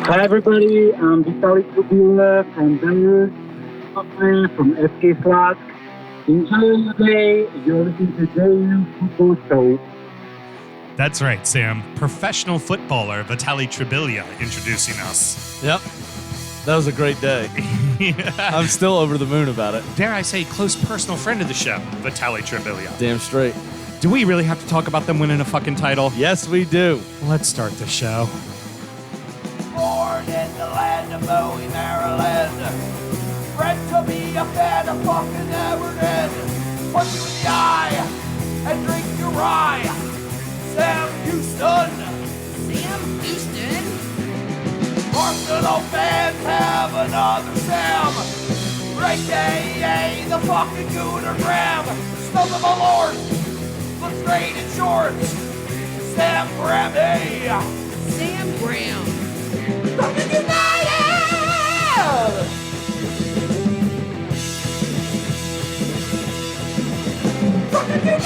Hi everybody, I'm Vitaly Kubila from Denver, from SK Flask. Enjoy your day. You're listening to DUfootballshow. That's right, Sam. Professional footballer Vitaly Tribilia introducing us. Yep. That was a great day. I'm still over the moon about it. Dare I say, close personal friend of the show, Vitaly Tribilia. Damn straight. Do we really have to talk about them winning a fucking title? Yes, we do. Let's start the show. Born in the land of Bowie, Maryland. Bred to be a fan of fucking Everton. Punch you in the eye and drink your rye. Sam Huston. Sam Huston? Arsenal fans have another Sam. AKA the fucking Gooner Graham. Stump of my lord. Look straight in shorts. Sam Graham, hey. Sam Graham. Drunkard United! Drunkard United!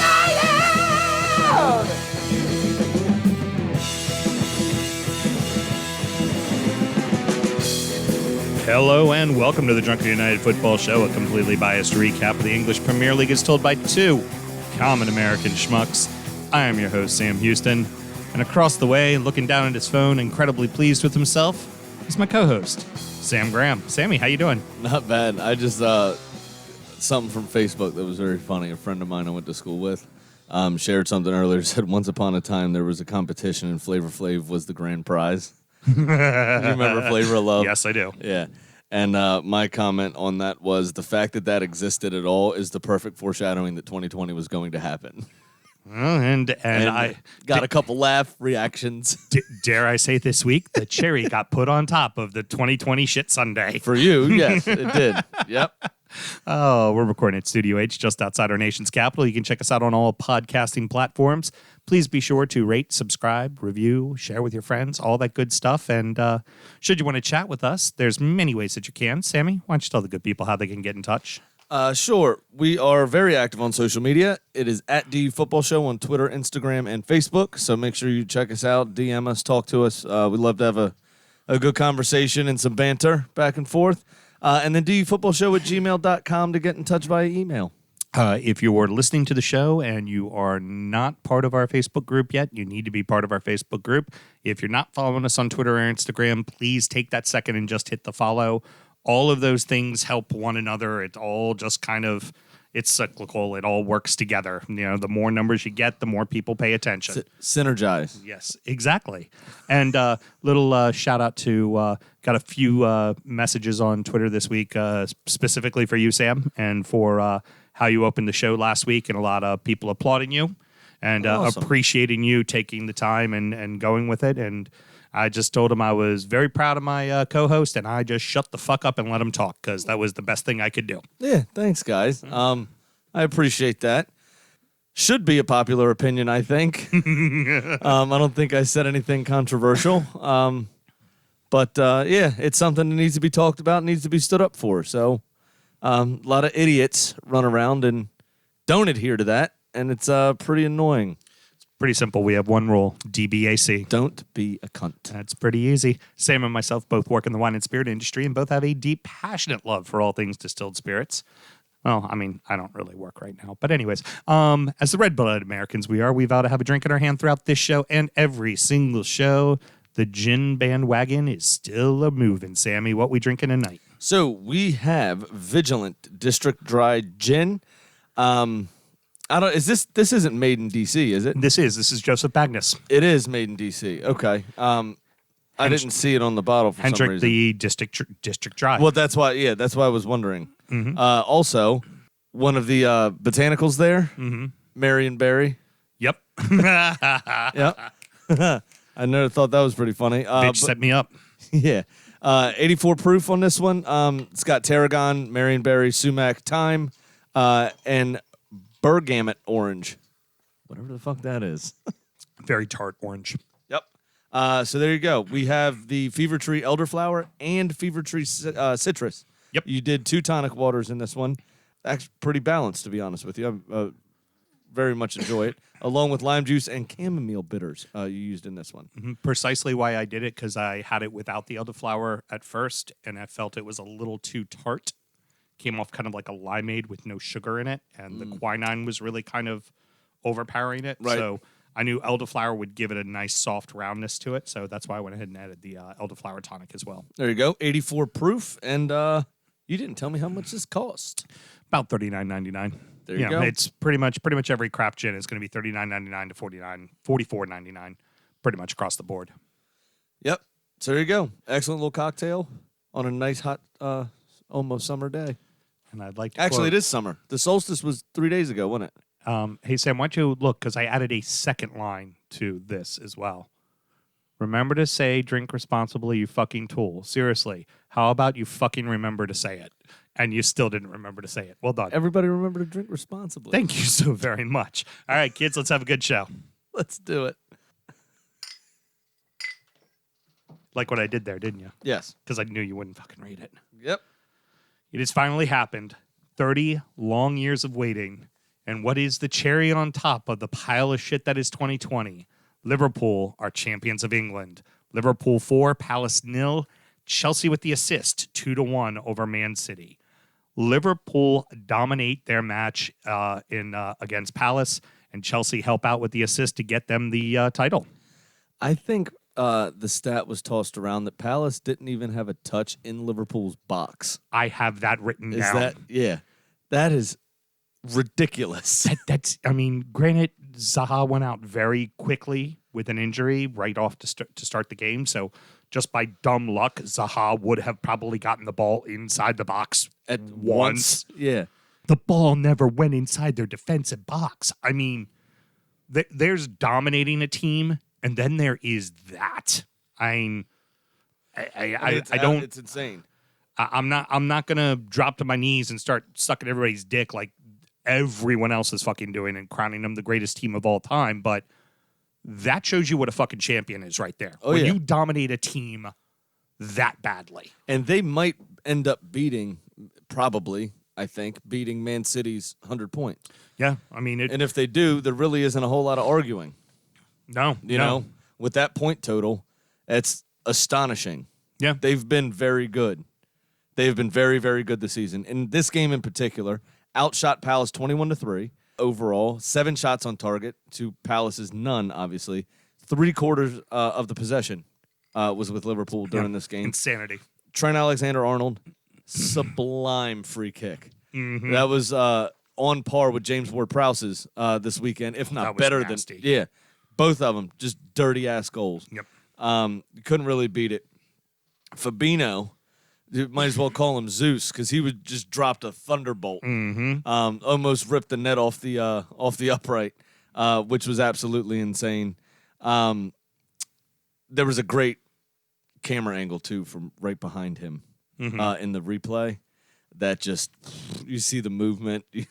Hello and welcome to the Drunkard United Football Show, a completely biased recap of the English Premier League as told by two common American schmucks. I am your host, Sam Huston, and across the way, looking down at his phone, incredibly pleased with himself, is my co-host, Sam Graham. Sammy, how you doing? Not bad. I just, something from Facebook that was very funny. A friend of mine I went to school with shared something earlier, said once upon a time there was a competition and Flavor Flav was the grand prize. Do you remember Flavor of Love? Yes, I do. Yeah. And my comment on that was the fact that that existed at all is the perfect foreshadowing that 2020 was going to happen. Well, and I got a couple laugh reactions. Dare I say this week, the cherry got put on top of the 2020 shit Sunday. For you, yes, it did. Yep. Oh, we're recording at Studio H, just outside our nation's capital. You can check us out on all podcasting platforms. Please be sure to rate, subscribe, review, share with your friends, all that good stuff. And should you want to chat with us, there's many ways that you can. Sammy, why don't you tell the good people how they can get in touch? Sure. We are very active on social media. It is at DUfootballshow on Twitter, Instagram, and Facebook. So make sure you check us out, DM us, talk to us. We'd love to have a good conversation and some banter back and forth. And then DUfootballshow@gmail.com to get in touch via email. If you are listening to the show and you are not part of our Facebook group yet, you need to be part of our Facebook group. If you're not following us on Twitter or Instagram, please take that second and just hit the follow. All of those things help one another. It all just kind of, it's cyclical. It all works together. You know, the more numbers you get, the more people pay attention. Synergize. Yes, exactly. And little shout out to, got a few messages on Twitter this week, specifically for you, Sam, and for how you opened the show last week, and a lot of people applauding you and Awesome. appreciating you taking the time and going with it. And I just told him I was very proud of my co-host, and I just shut the fuck up and let him talk because that was the best thing I could do. Yeah, thanks, guys. I appreciate that. Should be a popular opinion, I think. I don't think I said anything controversial. But yeah, it's something that needs to be talked about, needs to be stood up for. So a lot of idiots run around and don't adhere to that, and it's pretty annoying. Pretty simple. We have one rule, DBAC. Don't be a cunt. That's pretty easy. Sam and myself both work in the wine and spirit industry and both have a deep, passionate love for all things distilled spirits. Well, I mean, I don't really work right now. But anyways, as the red-blooded Americans we are, we vow to have a drink in our hand throughout this show and every single show. The gin bandwagon is still a-moving. Sammy, what we drinking tonight? So we have Vigilant District Dry Gin. This isn't made in DC, is it? This is Joseph Magnus. It is made in DC. Okay. I didn't see it on the bottle for some Hendrick, reason. the District Dry. Well, that's why I was wondering. Mm-hmm. Also, one of the botanicals there, Marion Berry. Yep. Yep. I never thought that was pretty funny. Bitch set me up. Yeah. 84 proof on this one. It's got tarragon, Marionberry, sumac, thyme, and bergamot orange. Whatever the fuck that is. Very tart orange. Yep. So there you go. We have the Fever Tree elderflower and Fever Tree citrus. Yep. You did 2 tonic waters in this one. Actually, pretty balanced, to be honest with you. I'm very much enjoy it, along with lime juice and chamomile bitters you used in this one. Precisely why I did it, because I had it without the elderflower at first, and I felt it was a little too tart. Came off kind of like a limeade with no sugar in it, and the quinine was really kind of overpowering it. Right. So I knew elderflower would give it a nice soft roundness to it, so that's why I went ahead and added the elderflower tonic as well. There you go, 84 proof, and you didn't tell me how much this cost. About $39.99. There you go. It's pretty much every craft gin is going to be $39.99 to $44.99, pretty much across the board. Yep. So there you go. Excellent little cocktail on a nice hot, almost summer day. And I'd like to Actually, it is summer. The solstice was 3 days ago, wasn't it? Hey, Sam, why don't you look, because I added a second line to this as well. Remember to say drink responsibly, you fucking tool. Seriously, how about you fucking remember to say it? And you still didn't remember to say it. Well done. Everybody remember to drink responsibly. Thank you so very much. All right, kids, let's have a good show. Let's do it. Like what I did there, didn't you? Yes. Because I knew you wouldn't fucking read it. Yep. It has finally happened. 30 long years of waiting. And what is the cherry on top of the pile of shit that is 2020? Liverpool are champions of England. Liverpool 4, Palace 0. Chelsea with the assist, 2-1 over Man City. Liverpool dominate their match against Palace, and Chelsea help out with the assist to get them the title. I think the stat was tossed around that Palace didn't even have a touch in Liverpool's box. I have that written down. That is ridiculous. I mean, granted, Zaha went out very quickly with an injury right off to start the game, so just by dumb luck, Zaha would have probably gotten the ball inside the box At once. Yeah. The ball never went inside their defensive box. I mean, there's dominating a team, and then there is that. I mean, I don't. It's insane. I'm not gonna drop to my knees and start sucking everybody's dick like everyone else is fucking doing and crowning them the greatest team of all time. But that shows you what a fucking champion is right there. Oh, when yeah. you dominate a team that badly. And they might end up beating Man City's 100 points. Yeah, I mean, And if they do, there really isn't a whole lot of arguing. No, You know, with that point total, it's astonishing. Yeah. They've been very good. They've been very, very good this season. In this game in particular, outshot Palace 21-3 overall, 7 shots on target to Palace's none, obviously. 3/4 of the possession was with Liverpool during this game. Insanity. Trent Alexander-Arnold, sublime free kick. Mm-hmm. That was on par with James Ward-Prowse's this weekend, if That not was better nasty. than. Yeah, both of them just dirty-ass goals. Yep. You couldn't really beat it. Fabinho, you might as well call him Zeus because he would just dropped a thunderbolt. Mm-hmm. Almost ripped the net off the upright, which was absolutely insane. There was a great camera angle too from right behind him in the replay. That just you see the movement, you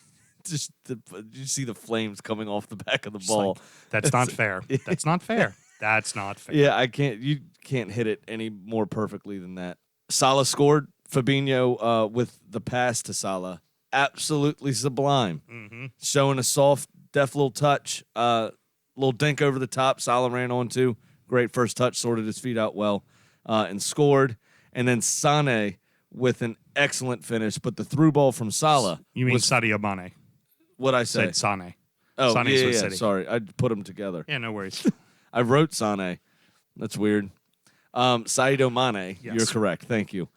see the flames coming off the back of the ball. Like, that's not fair. That's not fair. That's not fair. Yeah, you can't hit it any more perfectly than that. Salah scored. Fabinho with the pass to Salah, absolutely sublime. Mm-hmm. Showing a soft, deft little touch, little dink over the top. Salah ran onto. Great first touch, sorted his feet out well, and scored. And then Sané with an excellent finish, but the through ball from Salah. You mean was, Sadio Mane? What'd I say? Said Sane. Oh, Sané's with yeah. City. Sorry, I put them together. Yeah, no worries. I wrote Sané. That's weird. Sadio Mane, Yes. You're correct. Thank you.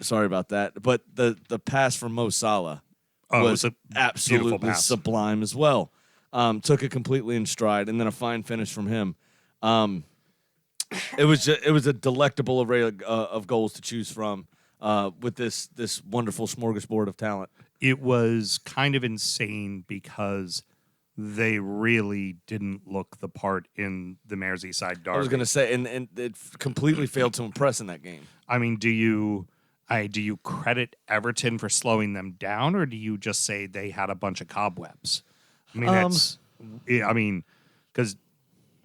Sorry about that. But the pass from Mo Salah Oh, was it was a absolutely beautiful pass. sublime as well. Took it completely in stride, and then a fine finish from him. It was a delectable array of goals to choose from with this wonderful smorgasbord of talent. It was kind of insane because they really didn't look the part in the Merseyside derby. I was going to say, and it completely failed to impress in that game. I mean, do you credit Everton for slowing them down, or do you just say they had a bunch of cobwebs? I mean, because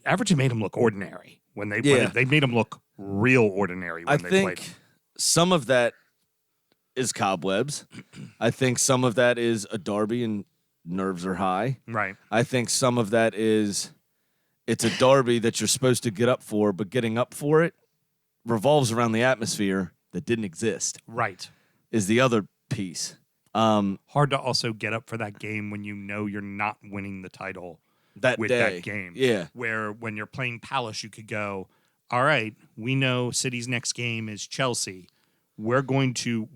Everton made them look ordinary when they made them look real ordinary when they played. Some of that is cobwebs. I think some of that is a derby, and nerves are high. Right. I think some of that is it's a derby that you're supposed to get up for, but getting up for it revolves around the atmosphere that didn't exist. Right. Is the other piece. Hard to also get up for that game when you know you're not winning the title That with day. that game. Yeah. Where when you're playing Palace, you could go, all right, we know City's next game is Chelsea. We're going to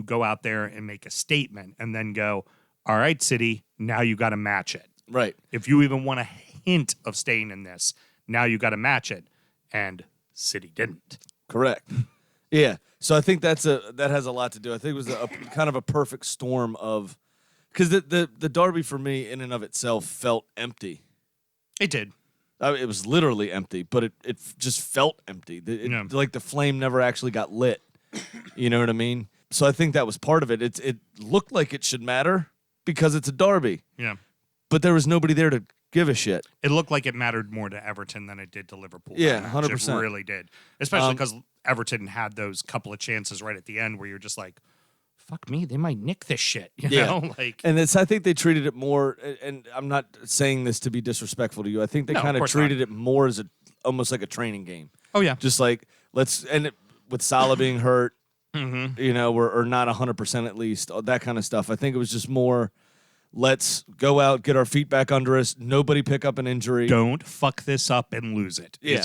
go out there and make a statement and then go, all right, City, now you got to match it. Right. If you even want a hint of staying in this, now you got to match it. And City didn't. Correct. Yeah. So I think that has a lot to do. I think it was a kind of a perfect storm of because the derby for me in and of itself felt empty. It did. It was literally empty, but it just felt empty. Like the flame never actually got lit. You know what I mean? So I think that was part of it. It looked like it should matter because it's a derby. Yeah. But there was nobody there to give a shit. It looked like it mattered more to Everton than it did to Liverpool. Yeah, That match. 100%. It really did. Especially because Everton had those couple of chances right at the end where you're just like, fuck me, they might nick this shit. You know? Like, And I think they treated it more, and I'm not saying this to be disrespectful to you. I think they No, of kind of course treated it more as almost like a training game. oh, yeah. Just like, with Salah being hurt, Mm-hmm. you know, or not 100% at least, that kind of stuff. I think it was just more, let's go out, get our feet back under us, nobody pick up an injury. Don't fuck this up and lose it. Yeah.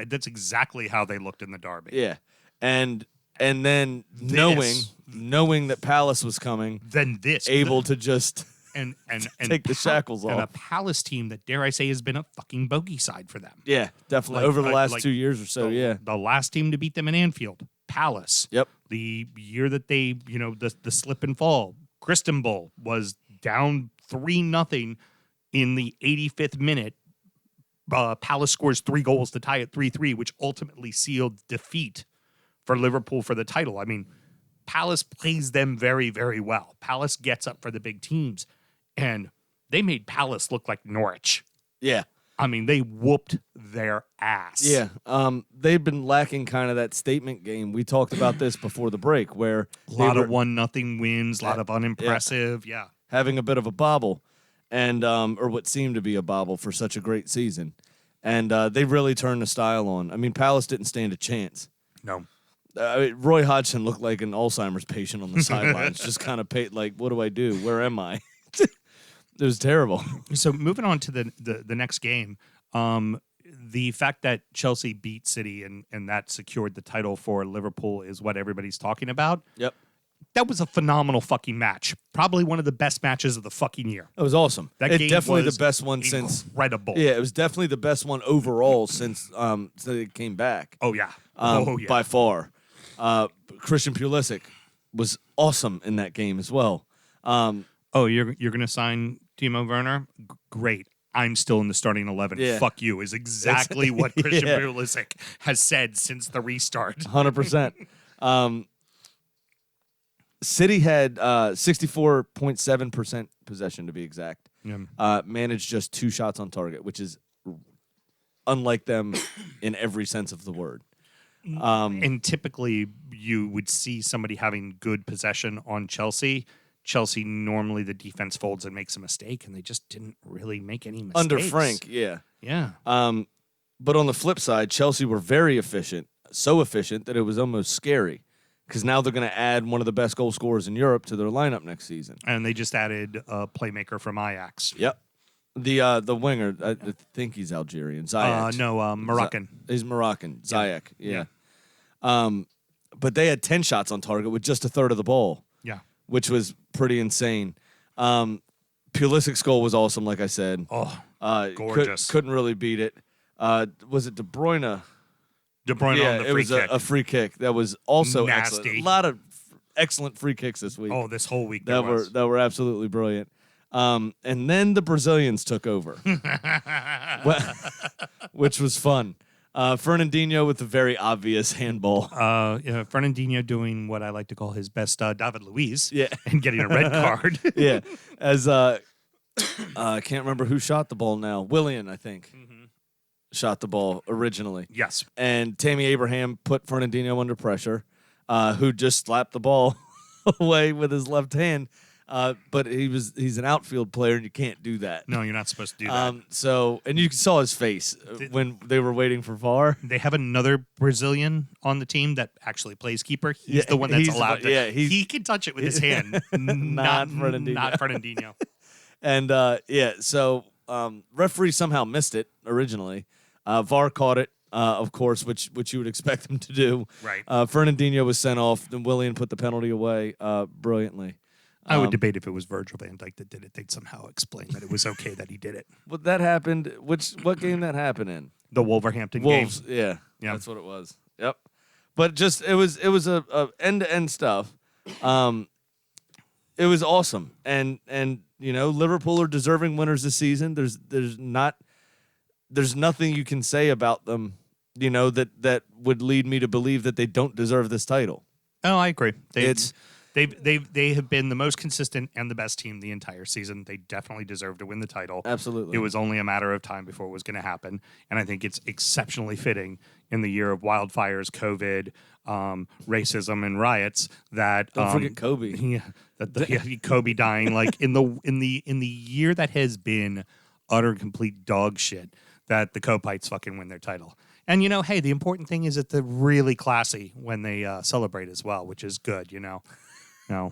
That's exactly how they looked in the derby. Yeah. And then knowing that Palace was coming, Then this. able to just and take the shackles and a off. Palace team that, dare I say, has been a fucking bogey side for them. Yeah, definitely. Like- Over the like- last like 2 years or so, yeah. The last team to beat them in Anfield, Palace. Yep. The year that they, the slip and fall, Cristanbul was down 3-0 in the 85th minute. Palace scores 3 goals to tie it 3-3, which ultimately sealed defeat for Liverpool for the title. I mean, Palace plays them very, very well. Palace gets up for the big teams, and they made Palace look like Norwich. Yeah. I mean, they whooped their ass. Yeah. They've been lacking kind of that statement game. We talked about this before the break where A lot of 1-0 wins, a lot of unimpressive. Yeah. having a bit of a bobble, and or what seemed to be a bobble for such a great season. And they really turned the style on. I mean, Palace didn't stand a chance. No. Roy Hodgson looked like an Alzheimer's patient on the sidelines, just kind of like, what do I do? Where am I? It was terrible. So moving on to the next game, the fact that Chelsea beat City and that secured the title for Liverpool is what everybody's talking about. Yep. That was a phenomenal fucking match. Probably one of the best matches of the fucking year. It was awesome. That game definitely was the best one since. incredible. Yeah, it was definitely the best one overall since they came back. Oh yeah. By far. Christian Pulisic was awesome in that game as well. You're gonna sign Timo Werner? Great. I'm still in the starting 11. Yeah. Fuck you is exactly what Christian Pulisic has said since the restart. 100%. City had 64.7% possession, to be exact. Yeah. Managed just 2 shots on target, which is unlike them in every sense of the word. And typically you would see somebody having good possession on Chelsea. Chelsea, normally the defense folds and makes a mistake, and they just didn't really make any mistakes. Under Frank, yeah. Yeah. But on the flip side, Chelsea were very efficient, so efficient that it was almost scary because now they're going to add one of the best goal scorers in Europe to their lineup next season. And they just added a playmaker from Ajax. Yep. The winger, I think he's Algerian. Ziyech. No, Moroccan. He's Moroccan. Ziyech, yeah. But they had 10 shots on target with just a third of the ball. Yeah. Which was pretty insane. Pulisic's goal was awesome, like I said. Oh, gorgeous. Couldn't really beat it. Was it De Bruyne? De Bruyne Yeah, on the it free was kick. a free kick that was also Nasty. excellent. A lot of excellent free kicks this week. This whole week that were absolutely brilliant. And then the Brazilians took over, which was fun. Fernandinho with a very obvious handball. Fernandinho doing what I like to call his best David Luiz. Yeah. And getting a red card. Yeah. As I can't remember who shot the ball now. Willian, I think, shot the ball originally. Yes. And Tammy Abraham put Fernandinho under pressure, who just slapped the ball away with his left hand. But he's an outfield player, and you can't do that. No, you're not supposed to do that. And you saw his face when they were waiting for VAR. They have another Brazilian on the team that actually plays keeper. He's the one that's allowed to. Yeah, he can touch it with his hand. Not Fernandinho. Not Fernandinho. And so referee somehow missed it originally. VAR caught it, of course, which you would expect them to do. Right. Fernandinho was sent off. Then Willian put the penalty away brilliantly. I would debate if it was Virgil van Dijk that did it. They'd somehow explain that it was okay that he did it. But that happened. What game that happened in? The Wolverhampton Wolves. game. Yeah, that's what it was. Yep. But just it was a end to end stuff. It was awesome, and Liverpool are deserving winners this season. There's nothing you can say about them, that would lead me to believe that they don't deserve this title. Oh, I agree. They have been the most consistent and the best team the entire season. They definitely deserve to win the title. Absolutely. It was only a matter of time before it was going to happen. And I think it's exceptionally fitting in the year of wildfires, COVID, racism, and riots that don't forget Kobe. Yeah, Kobe dying. Like in the year that has been utter and complete dog shit, that the Copites fucking win their title. And hey, the important thing is that they're really classy when they celebrate as well, which is good.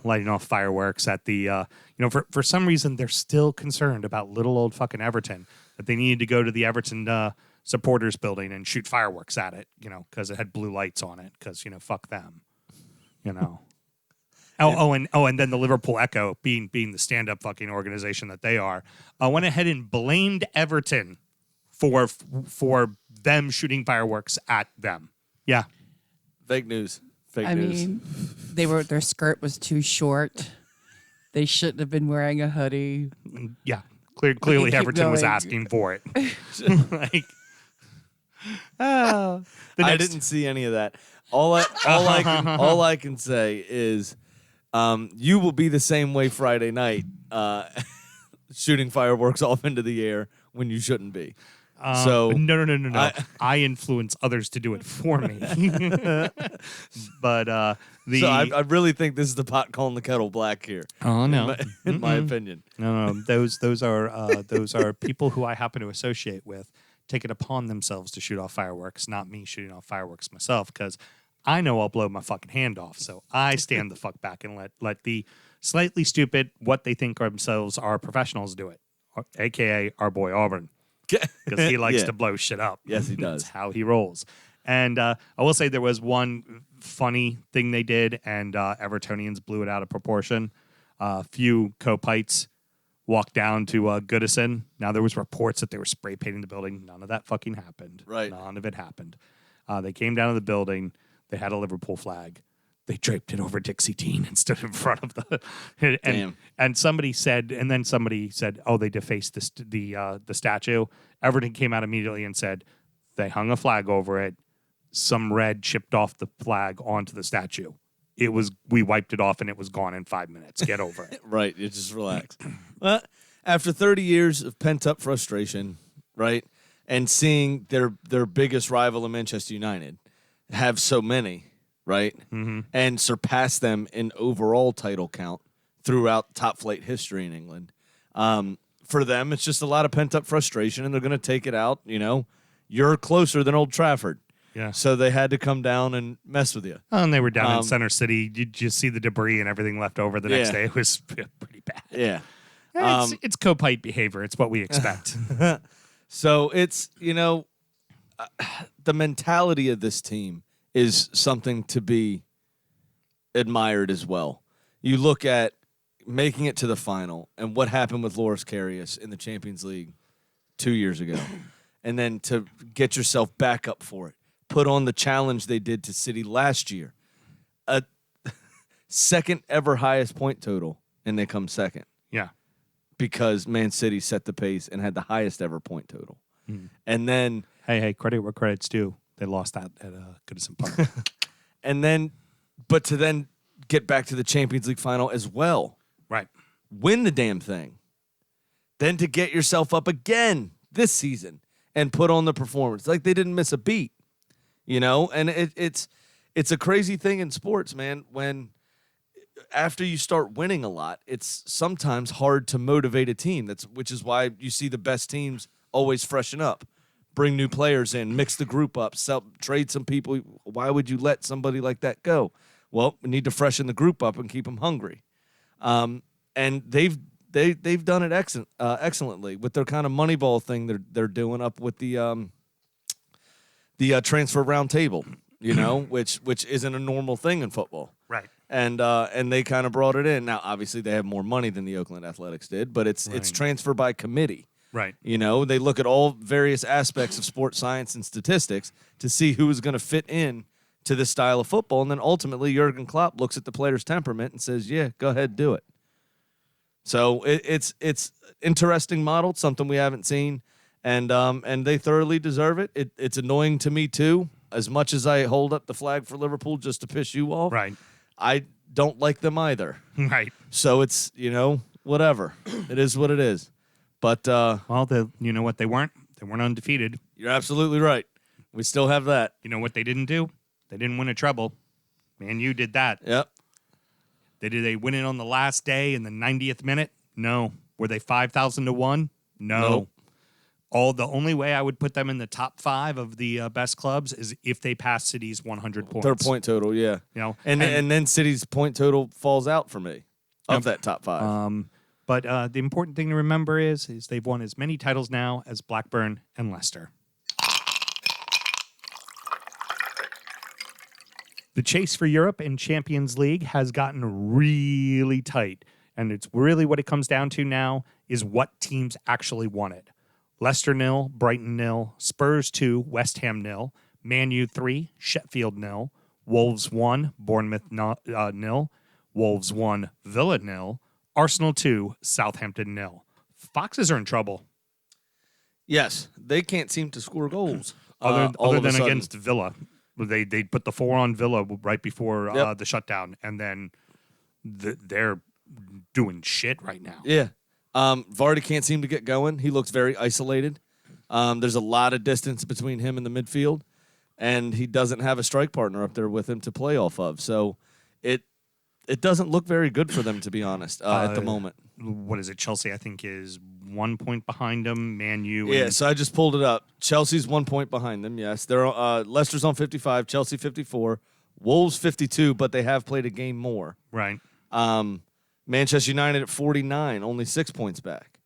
Lighting off fireworks at the, for some reason, they're still concerned about little old fucking Everton, that they needed to go to the Everton supporters building and shoot fireworks at it, because it had blue lights on it, because, fuck them, And then the Liverpool Echo, being the stand-up fucking organization that they are, went ahead and blamed Everton for them shooting fireworks at them. Yeah. Fake news. I mean, their skirt was too short. They shouldn't have been wearing a hoodie. Yeah, clearly keep Everton was going. asking for it. I didn't see any of that. All I can say is, you will be the same way Friday night, shooting fireworks off into the air when you shouldn't be. So no. I influence others to do it for me. But so I really think this is the pot calling the kettle black here. Oh no, in my opinion. No. Those are people who I happen to associate with take it upon themselves to shoot off fireworks, not me shooting off fireworks myself, because I know I'll blow my fucking hand off. So I stand the fuck back and let the slightly stupid, what they think themselves are professionals do it, aka our boy Auburn. Because he likes to blow shit up. Yes, he does. That's how he rolls. And I will say there was one funny thing they did, and Evertonians blew it out of proportion. A few Copites walked down to Goodison. Now, there was reports that they were spray painting the building. None of that fucking happened. Right. None of it happened. They came down to the building. They had a Liverpool flag. They draped it over Dixie Dean and stood in front of the and somebody said, oh, they defaced the statue. Everton came out immediately and said they hung a flag over it. Some red chipped off the flag onto the statue. We wiped it off and it was gone in 5 minutes. Get over it. Right. You just relax. Well, after 30 years of pent up frustration, right, and seeing their biggest rival in Manchester United have so many. Right? Mm-hmm. And surpass them in overall title count throughout top flight history in England. For them, it's just a lot of pent up frustration, and they're going to take it out. You're closer than Old Trafford. Yeah. So they had to come down and mess with you. Oh, and they were down in Center City. You just see the debris and everything left over the next day. It was pretty bad. Yeah. It's Copite behavior. It's what we expect. So it's, the mentality of this team is something to be admired as well. You look at making it to the final and what happened with Loris Karius in the Champions League 2 years ago, and then to get yourself back up for it. Put on the challenge they did to City last year. A second ever highest point total, and they come second. Yeah. Because Man City set the pace and had the highest ever point total. Mm. And then... Hey, credit where credit's due. They lost that at Goodison Park. But to then get back to the Champions League final as well. Right. Win the damn thing. Then to get yourself up again this season and put on the performance. Like they didn't miss a beat. And it's a crazy thing in sports, man, when after you start winning a lot, it's sometimes hard to motivate a team. Which is why you see the best teams always freshen up, bring new players in, mix the group up, trade some people. Why would you let somebody like that go? Well, we need to freshen the group up and keep them hungry. And they've done it excellently with their kind of Moneyball thing they're doing up with the transfer round table, which isn't a normal thing in football. Right. And they kind of brought it in. Now, obviously, they have more money than the Oakland Athletics did, but it's transfer by committee. Right. They look at all various aspects of sports science and statistics to see who is going to fit in to this style of football, and then ultimately Jurgen Klopp looks at the player's temperament and says, "Yeah, go ahead, do it." So it's interesting model, something we haven't seen, and they thoroughly deserve it. It's annoying to me too, as much as I hold up the flag for Liverpool just to piss you off. Right. I don't like them either. Right. So it's whatever. It is what it is. But Well, you know what they weren't? They weren't undefeated. you're absolutely right. We still have that. You know what they didn't do? They didn't win a treble. Man, you did that. Yep. Did they win it on the last day in the 90th minute? No. Were they 5,000 to 1? No. Nope. The only way I would put them in the top 5 of the best clubs is if they pass City's 100 points. Their point total, yeah. And then City's point total falls out for me of that top 5. But the important thing to remember is they've won as many titles now as Blackburn and Leicester. The chase for Europe and Champions League has gotten really tight, and it's really what it comes down to now is what teams actually won it. Leicester 0, Brighton 0, Spurs 2, West Ham 0, Man U 3, Sheffield 0, Wolves 1, Bournemouth 0, Wolves 1, Villa 0, Arsenal 2, Southampton 0. Foxes are in trouble. Yes, they can't seem to score goals. Other than against Villa. They put the 4 on Villa right before the shutdown, and then they're doing shit right now. Yeah. Vardy can't seem to get going. He looks very isolated. There's a lot of distance between him and the midfield, and he doesn't have a strike partner up there with him to play off of. So it doesn't look very good for them, to be honest, at the moment. What is it? Chelsea, I think, is 1 point behind them. Man U. Yeah, so I just pulled it up. Chelsea's 1 point behind them, yes. They're Leicester's on 55, Chelsea 54, Wolves 52, but they have played a game more. Right. Manchester United at 49, only 6 points back.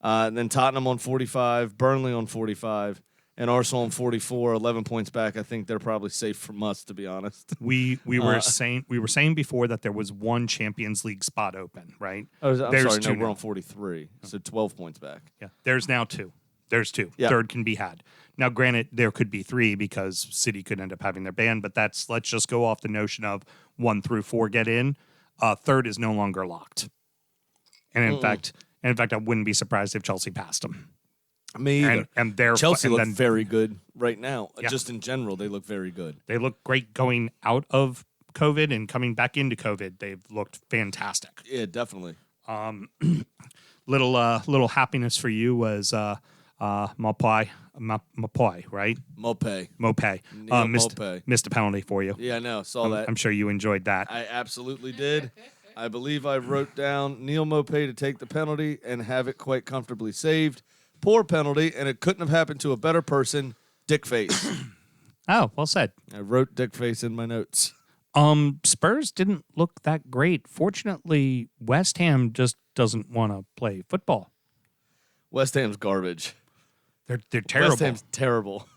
And then Tottenham on 45, Burnley on 45, and Arsenal on 44, 11 points back. I think they're probably safe from us, to be honest. We were saying before that there was one Champions League spot open, right? I'm sorry, no, we're now. on 43, so 12 points back. Yeah, there's now 2. There's 2. Yeah. Third can be had. Now, granted, there could be 3 because City could end up having their ban, but let's just go off the notion of 1 through 4 get in. Third is no longer locked, and in fact, I wouldn't be surprised if Chelsea passed them. Me either. And Chelsea look then, very good right now. Yeah. Just in general, they look very good. They look great going out of COVID and coming back into COVID. They've looked fantastic. Yeah, definitely. Little happiness for you was Maupay, right? Mopay. Missed a penalty for you. Yeah, I know. Saw that. I'm sure you enjoyed that. I absolutely did. I believe I wrote down Neil Mopay to take the penalty and have it quite comfortably saved. Poor penalty, and it couldn't have happened to a better person, Dick Face. Oh, well said. I wrote Dick Face in my notes. Spurs didn't look that great. Fortunately, West Ham just doesn't want to play football. West Ham's garbage. They're terrible. West Ham's terrible.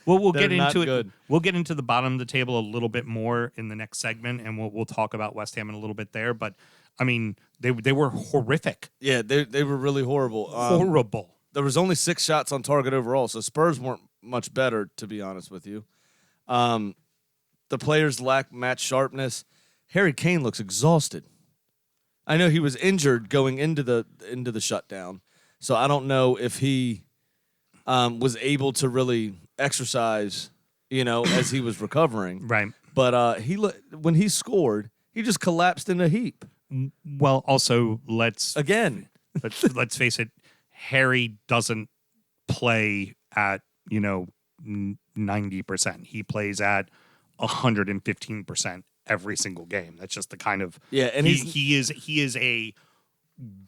Well, we'll They're get not into it. good. We'll get into the bottom of the table a little bit more in the next segment, and we'll talk about West Ham in a little bit there. But I mean, they were horrific. Yeah, they were really horrible. Horrible. There was only 6 shots on target overall, so Spurs weren't much better, to be honest with you. The players lack match sharpness. Harry Kane looks exhausted. I know he was injured going into the shutdown, so I don't know if he was able to really exercise, as he was recovering. Right. But when he scored, he just collapsed in a heap. Well, also let's Again. face it. Harry doesn't play at 90%. He plays at 115%, every single game. That's just the kind of and he is a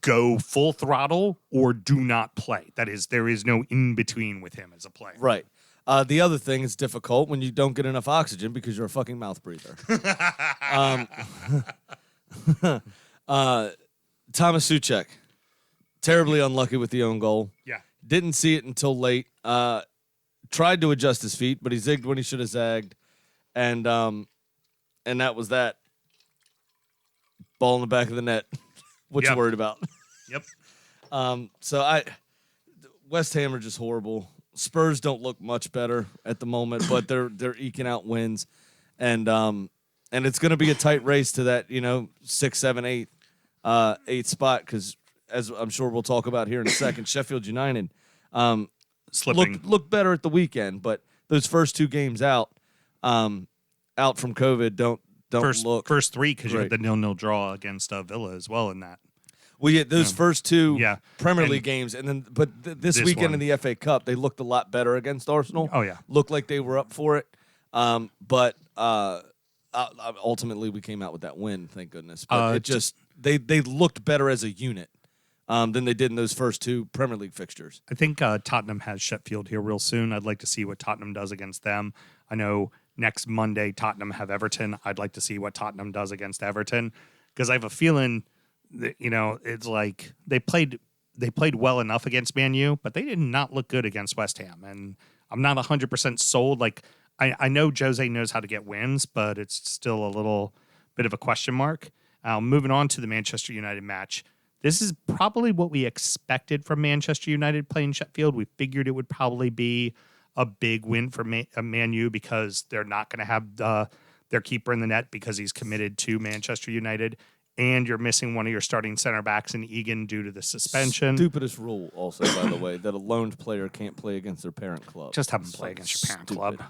go full throttle or do not play. That is, there is no in between with him as a player. Right. The other thing is difficult when you don't get enough oxygen because you're a fucking mouth breather. Thomas Suchek, terribly unlucky with the own goal. Yeah. Didn't see it until late. Tried to adjust his feet, but he zigged when he should have zagged. And that was that. Ball in the back of the net. What you worried about? Yep. West Ham are just horrible. Spurs don't look much better at the moment, but they're eking out wins, and it's going to be a tight race to that 6, 7, 8, 8th spot because as I'm sure we'll talk about here in a second, Sheffield United Slipping. looked better at the weekend, but those first 2 games out from COVID don't look first 3 because you had great. the 0-0 draw against Villa as well in that. Well, yeah, those first 2 Premier And League games, and then this weekend one. in the FA Cup, they looked a lot better against Arsenal. Oh, yeah. Looked like they were up for it. But ultimately, we came out with that win, thank goodness. But they looked better as a unit than they did in those first 2 Premier League fixtures. I think Tottenham has Sheffield here real soon. I'd like to see what Tottenham does against them. I know next Monday Tottenham have Everton. I'd like to see what Tottenham does against Everton because I have a feeling that, it's like they played well enough against Man U, but they did not look good against West Ham. And I'm not 100% sold. Like I know Jose knows how to get wins, but it's still a little bit of a question mark. Moving on to the Manchester United match. This is probably what we expected from Manchester United playing Sheffield. We figured it would probably be a big win for Man U because they're not going to have their keeper in the net because he's committed to Manchester United. And you're missing one of your starting center backs in Egan due to the suspension. Stupidest rule, also, by the way, that a loaned player can't play against their parent club. Just have him play against your parent club.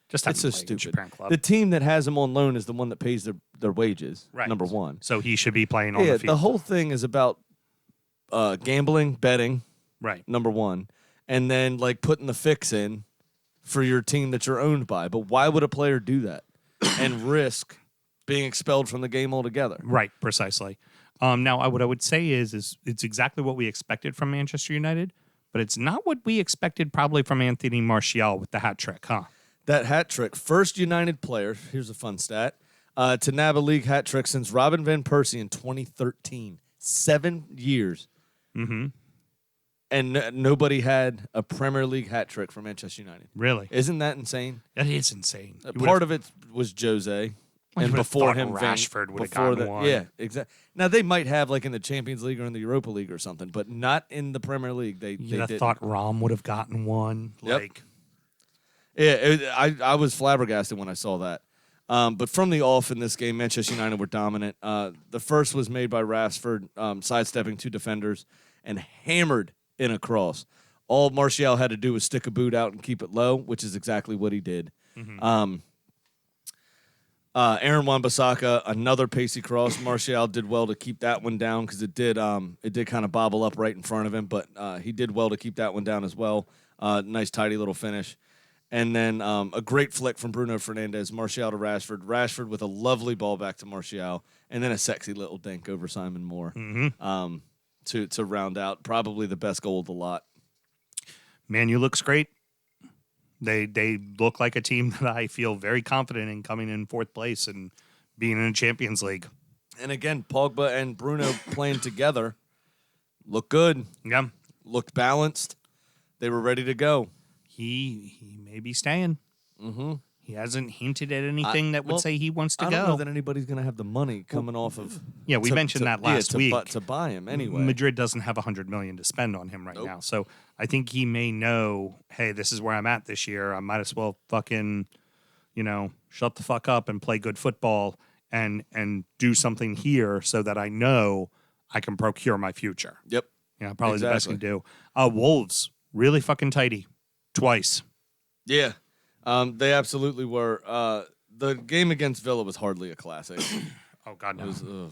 Just have It's him so play against your stupid. parent club. The team that has him on loan is the one that pays their wages, Right. number one. So he should be playing on the field. The whole thing is about gambling, betting, Right. number one, and then like putting the fix in for your team that you're owned by. But why would a player do that and risk being expelled from the game altogether? Right, precisely. Now, what I would say is it's exactly what we expected from Manchester United, but it's not what we expected probably from Anthony Martial with the hat trick, huh? That hat trick, first United player, here's a fun stat, to nab a league hat trick since Robin Van Persie in 2013. 7 years. Mm-hmm. And nobody had a Premier League hat trick for Manchester United. Really? Isn't that insane? That is insane. Part of it was Jose. And before him, Rashford would have gotten one. Yeah, exactly. Now, they might have like in the Champions League or in the Europa League or something, but not in the Premier League. They didn't. thought Rom would have gotten one. Yep. I was flabbergasted when I saw that. But from the off in this game, Manchester United were dominant. The first was made by Rashford, sidestepping 2 defenders and hammered in a cross. All Martial had to do was stick a boot out and keep it low, which is exactly what he did. Mm-hmm. Aaron Wan-Bissaka, another pacey cross. Martial did well to keep that one down because it did kind of bobble up right in front of him, but he did well to keep that one down as well. Nice, tidy little finish. And then a great flick from Bruno Fernandes, Martial to Rashford. Rashford with a lovely ball back to Martial, and then a sexy little dink over Simon Moore to round out probably the best goal of the lot. Man U looks great. They look like a team that I feel very confident in coming in 4th place and being in a Champions League. And again, Pogba and Bruno playing together looked good. Yeah. Looked balanced. They were ready to go. He may be staying. Mm-hmm. He hasn't hinted at anything that would say he wants to I go. don't know that anybody's going to have the money coming off of. Yeah, we mentioned that last week. To buy him anyway. Madrid doesn't have $100 million to spend on him right now, so I think he may know, hey, this is where I'm at this year. I might as well fucking, shut the fuck up and play good football and do something here so that I know I can procure my future. Yep. Probably the best I can do. Wolves really fucking tidy, twice. Yeah. They absolutely were. The game against Villa was hardly a classic. Oh, God, no.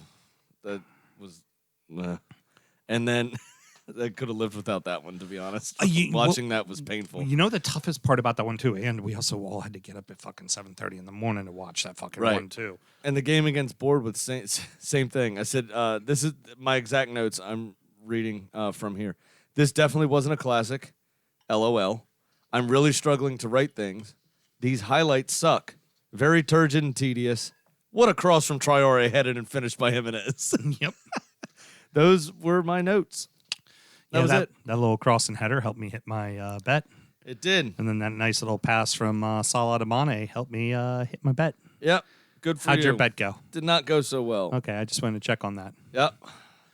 That was... And then I could have lived without that one, to be honest. Watching that was painful. You know the toughest part about that one too, and we also all had to get up at fucking 7:30 in the morning to watch that fucking one too. And the game against Bournemouth, same thing. I said, this is my exact notes I'm reading from here. This definitely wasn't a classic. LOL. I'm really struggling to write things. These highlights suck. Very turgid and tedious. What a cross from Traore headed and finished by Jimenez. Yep. Those were my notes. That was it. That little cross and header helped me hit my bet. It did. And then that nice little pass from Salah to Mane helped me hit my bet. Yep. Good for you. How'd your bet go? Did not go so well. Okay, I just wanted to check on that. Yep.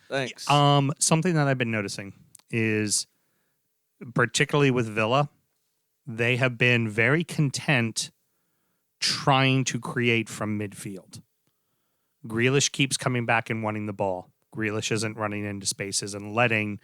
Thanks. Something that I've been noticing is, particularly with Villa, they have been very content trying to create from midfield. Grealish keeps coming back and wanting the ball. Grealish isn't running into spaces and letting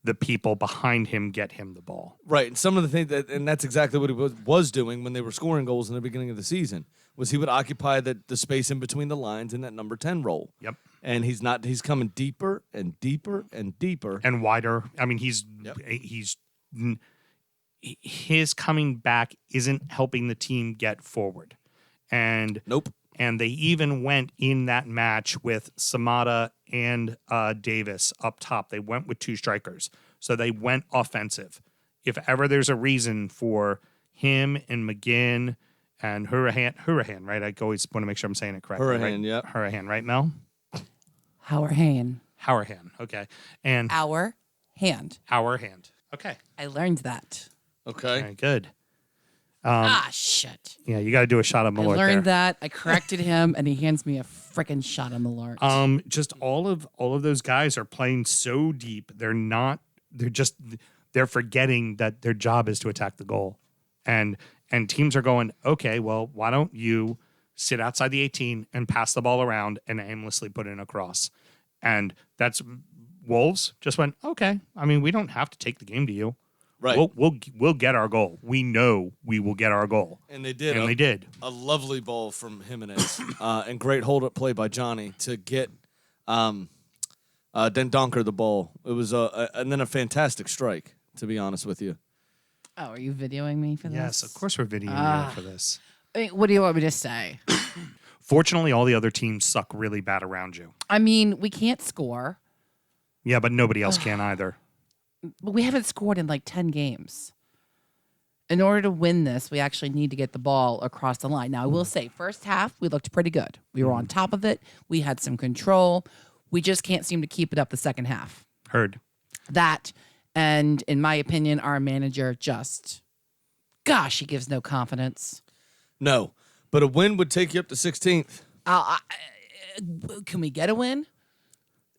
the people behind him get him the ball. Right, and some of the things and that's exactly what he was doing when they were scoring goals in the beginning of the season. Was he would occupy the space in between the lines in that number 10 role. Yep. And he's coming deeper and deeper and deeper and wider. I mean, his coming back isn't helping the team get forward. And nope. And they even went in that match with Samata and Davis up top. They went with two strikers. So they went offensive. If ever there's a reason for him and McGinn and Hurahan, right? I always want to make sure I'm saying it correctly. Hurahan, right? yeah. Hurahan, right, Mel? Hauerhan. Okay. And Our hand. Okay. I learned that. Okay. Very good. Shit. Yeah, you got to do a shot of Malort. I learned that. I corrected him, and he hands me a freaking shot of Malort. Just all of those guys are playing so deep. They're forgetting that their job is to attack the goal. And teams are going, okay, well, why don't you sit outside the 18 and pass the ball around and aimlessly put in a cross? And that's Wolves just went, okay. I mean, we don't have to take the game to you. Right. We'll get our goal. We know we will get our goal. And they did. And they did. A lovely ball from Jimenez and great hold-up play by Johnny to get Dendonker the ball. It was and then a fantastic strike, to be honest with you. Oh, are you videoing me for this? Yes, of course we're videoing you for this. I mean, what do you want me to say? Fortunately, all the other teams suck really bad around you. I mean, we can't score. Yeah, but nobody else can either. But we haven't scored in like 10 games. In order to win this, we actually need to get the ball across the line. Now, I will say, first half, we looked pretty good. We were on top of it. We had some control. We just can't seem to keep it up the second half. Heard. That, and in my opinion, our manager just, gosh, he gives no confidence. No, but a win would take you up to 16th. Can we get a win?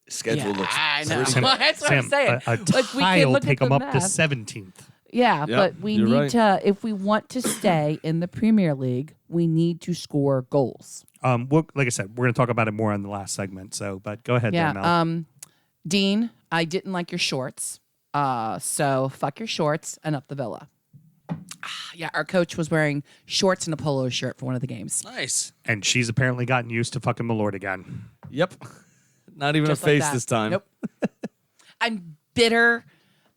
Schedule looks I know. pretty- That's what I'm saying. A Like, we tie can will look take at them the up to math. 17th. Yeah, Yep, but we you're need right. to, if we want to stay in the Premier League, we need to score goals. Like I said, we're going to talk about it more in the last segment. So, but go ahead, there, Mel. Yeah. Dean, I didn't like your shorts. So fuck your shorts and up the Villa. Yeah, our coach was wearing shorts and a polo shirt for one of the games. Nice. And she's apparently gotten used to fucking Malort again. Yep. Not even Just a like face that. this time. Nope. I'm bitter.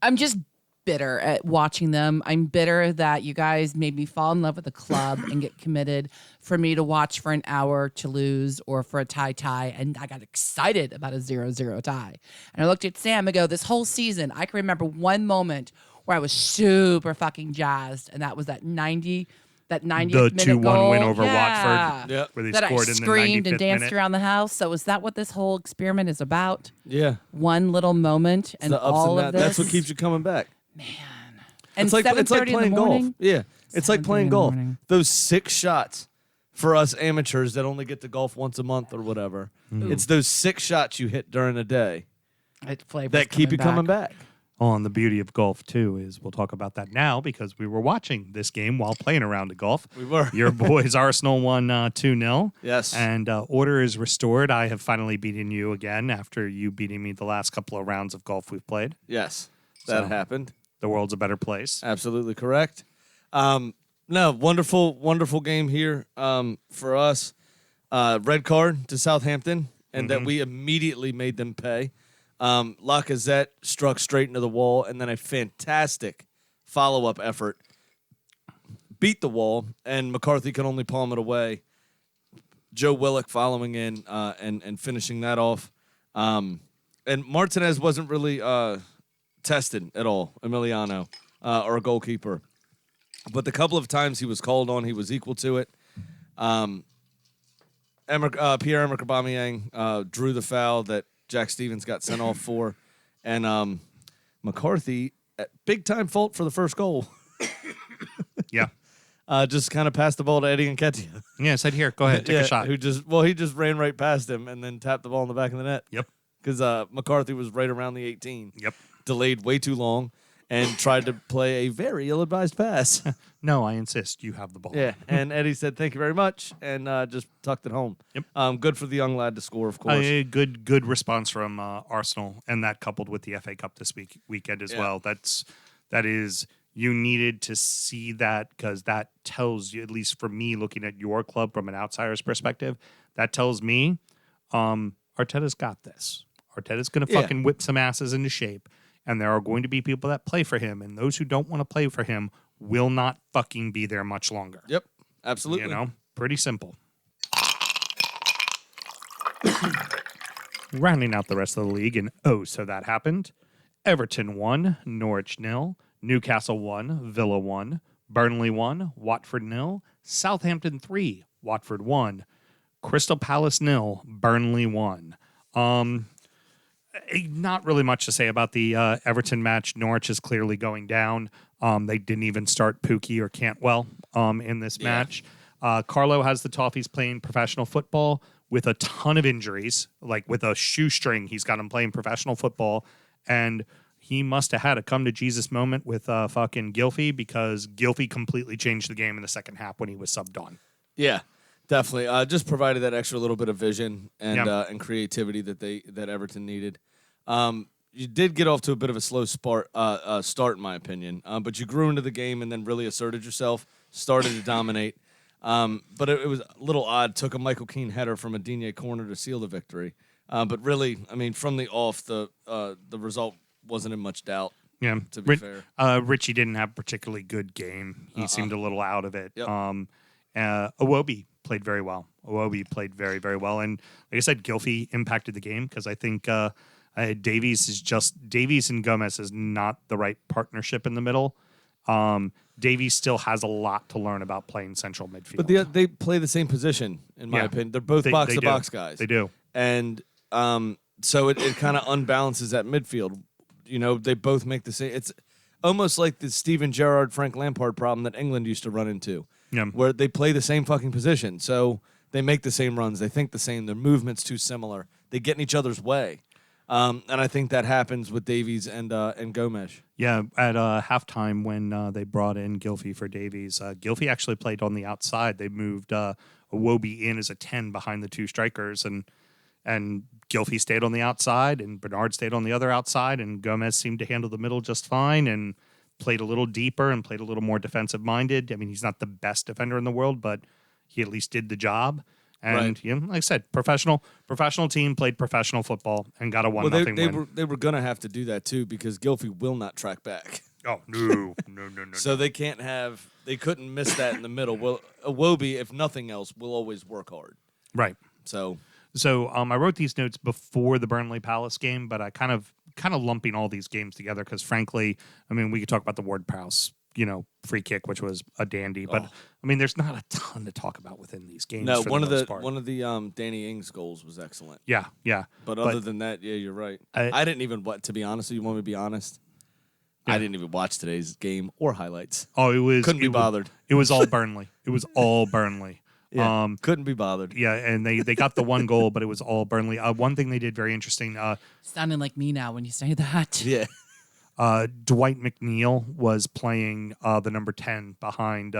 I'm just bitter at watching them. I'm bitter that you guys made me fall in love with the club and get committed for me to watch for an hour to lose or for a tie. And I got excited about a 0-0 tie. And I looked at Sam and go, this whole season, I can remember one moment where I was super fucking jazzed. And that was that 90th The minute 2-1 goal. win over Yeah. Watford, Yep. where they That I scored in the 95th screamed and danced minute. around the house. So is that what this whole experiment is about? Yeah. One little moment and The ups all and of downs. this. That's what keeps you coming back. And It's like 7:30 in playing the golf. morning. Yeah. It's like 7:30 playing in the golf. morning. Those 6 shots for us amateurs that only get to golf once a month or whatever. It's those 6 shots you hit during a day that keep you coming back. Oh, and the beauty of golf, too, is we'll talk about that now because we were watching this game while playing around of golf. We were. Your boys, Arsenal, won 2-0. Yes. And order is restored. I have finally beaten you again after you beating me the last couple of rounds of golf we've played. Yes. That So- happened. The world's a better place. Absolutely correct. No, wonderful game here for us. Red card to Southampton, and that we immediately made them pay. Lacazette struck straight into the wall, and then a fantastic follow-up effort. Beat the wall, and McCarthy could only palm it away. Joe Willock following in and finishing that off. And Martinez wasn't really tested at all, Emiliano, our goalkeeper. But the couple of times he was called on, he was equal to it. Pierre-Emerick Aubameyang drew the foul that Jack Stevens got sent off for. And McCarthy, at big-time fault for the first goal. Yeah. Just kind of passed the ball to Eddie Nketiah. Yeah, said, here, go ahead, take a shot. He just ran right past him and then tapped the ball in the back of the net. Yep. Because McCarthy was right around the 18. Yep. Delayed way too long and tried to play a very ill-advised pass. No, I insist. You have the ball. Yeah, and Eddie said, thank you very much, and just tucked it home. Yep. Good for the young lad to score, of course. Good response from Arsenal, and that coupled with the FA Cup this weekend as well. That is, you needed to see that because that tells you, at least for me, looking at your club from an outsider's perspective, that tells me Arteta's got this. Arteta's going to fucking whip some asses into shape, and there are going to be people that play for him, and those who don't want to play for him will not fucking be there much longer. Yep, absolutely. You know, pretty simple. Rounding out the rest of the league, and so that happened. Everton 1, Norwich 0, Newcastle 1, Villa 1, Burnley 1, Watford 0, Southampton 3, Watford 1, Crystal Palace 0, Burnley 1. Not really much to say about the Everton match. Norwich is clearly going down. They didn't even start Pookie or Cantwell in this match. Carlo has the Toffees playing professional football with a ton of injuries. Like with a shoestring, he's got him playing professional football. And he must have had a come-to-Jesus moment with fucking Gylfi because Gylfi completely changed the game in the second half when he was subbed on. Yeah, definitely. Just provided that extra little bit of vision and creativity that Everton needed. You did get off to a bit of a slow start, in my opinion, but you grew into the game and then really asserted yourself, started to dominate. But it was a little odd. Took a Michael Keane header from a Digne corner to seal the victory. But really, I mean, from the off, the result wasn't in much doubt. Yeah, to be fair. Richie didn't have a particularly good game. He seemed a little out of it. Yep. Iwobi played very well. Iwobi played very, very well. And like I said, Gylfi impacted the game because I think Davies and Gomez is not the right partnership in the middle. Davies still has a lot to learn about playing central midfield. But they play the same position, in my opinion. They're both box-to-box guys. They do. And so it kind of unbalances that midfield. You know, they both make the same. It's almost like the Steven Gerrard, Frank Lampard problem that England used to run into, where they play the same fucking position. So they make the same runs. They think the same. Their movement's too similar. They get in each other's way. And I think that happens with Davies and Gomes. Yeah, at halftime when they brought in Gylfi for Davies, Gylfi actually played on the outside. They moved Iwobi in as a 10 behind the two strikers, and Gylfi stayed on the outside, and Bernard stayed on the other outside, and Gomez seemed to handle the middle just fine and played a little deeper and played a little more defensive-minded. I mean, he's not the best defender in the world, but he at least did the job. And you know, like I said, professional team played professional football and got a 1-0 win. They were gonna have to do that too because Gylfi will not track back. Oh no. So they couldn't miss that in the middle. Well, Iwobi, if nothing else, will always work hard. Right. So I wrote these notes before the Burnley Palace game, but I kind of lumping all these games together because frankly, I mean, we could talk about the Ward-Prowse, free kick, which was a dandy, but I mean, there's not a ton to talk about within these games. No, for one the of the Danny Ings goals was excellent. Yeah. But other than that, yeah, you're right. I didn't even to be honest. You want me to be honest? Yeah. I didn't even watch today's game or highlights. Oh, couldn't be bothered. It was all Burnley. It was all Burnley. Yeah, couldn't be bothered. Yeah, and they got the one goal, but it was all Burnley. One thing they did very interesting. Sounding like me now when you say that. Yeah. Dwight McNeil was playing the number 10 behind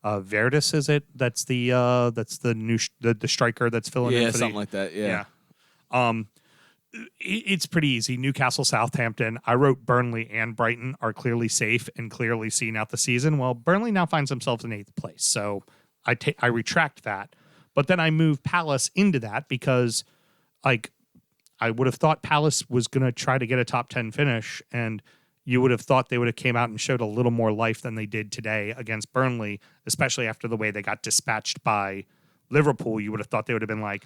Verdis. Is it? That's the new the striker that's filling in. Yeah, something like that. Yeah. It's pretty easy. Newcastle, Southampton. I wrote Burnley and Brighton are clearly safe and clearly seeing out the season. Well, Burnley now finds themselves in 8th place, so I retract that. But then I move Palace into that because, like, I would have thought Palace was going to try to get a top 10 finish, and you would have thought they would have came out and showed a little more life than they did today against Burnley, especially after the way they got dispatched by Liverpool. You would have thought they would have been like,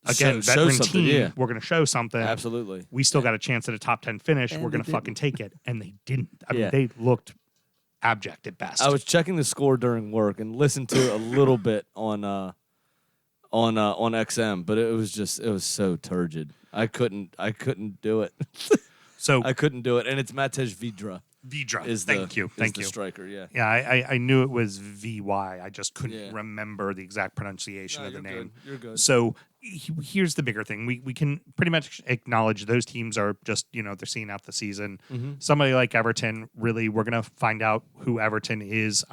again, Show veteran something, team, yeah. we're going to show something. Absolutely. We still got a chance at a top 10 finish. And we're going to they fucking take it. And they didn't. I mean, Yeah. they looked abject at best. I was checking the score during work and listened to a little bit on XM, but it was so turgid. I couldn't do it. So I couldn't do it, and it's Matej Vidra. Thank you. The striker, yeah. Yeah, I knew it was VY. I just couldn't Yeah. remember the exact pronunciation of the name. You're good. So here's the bigger thing. We can pretty much acknowledge those teams are just, they're seeing out the season. Mm-hmm. Somebody like Everton, really, we're going to find out who Everton is.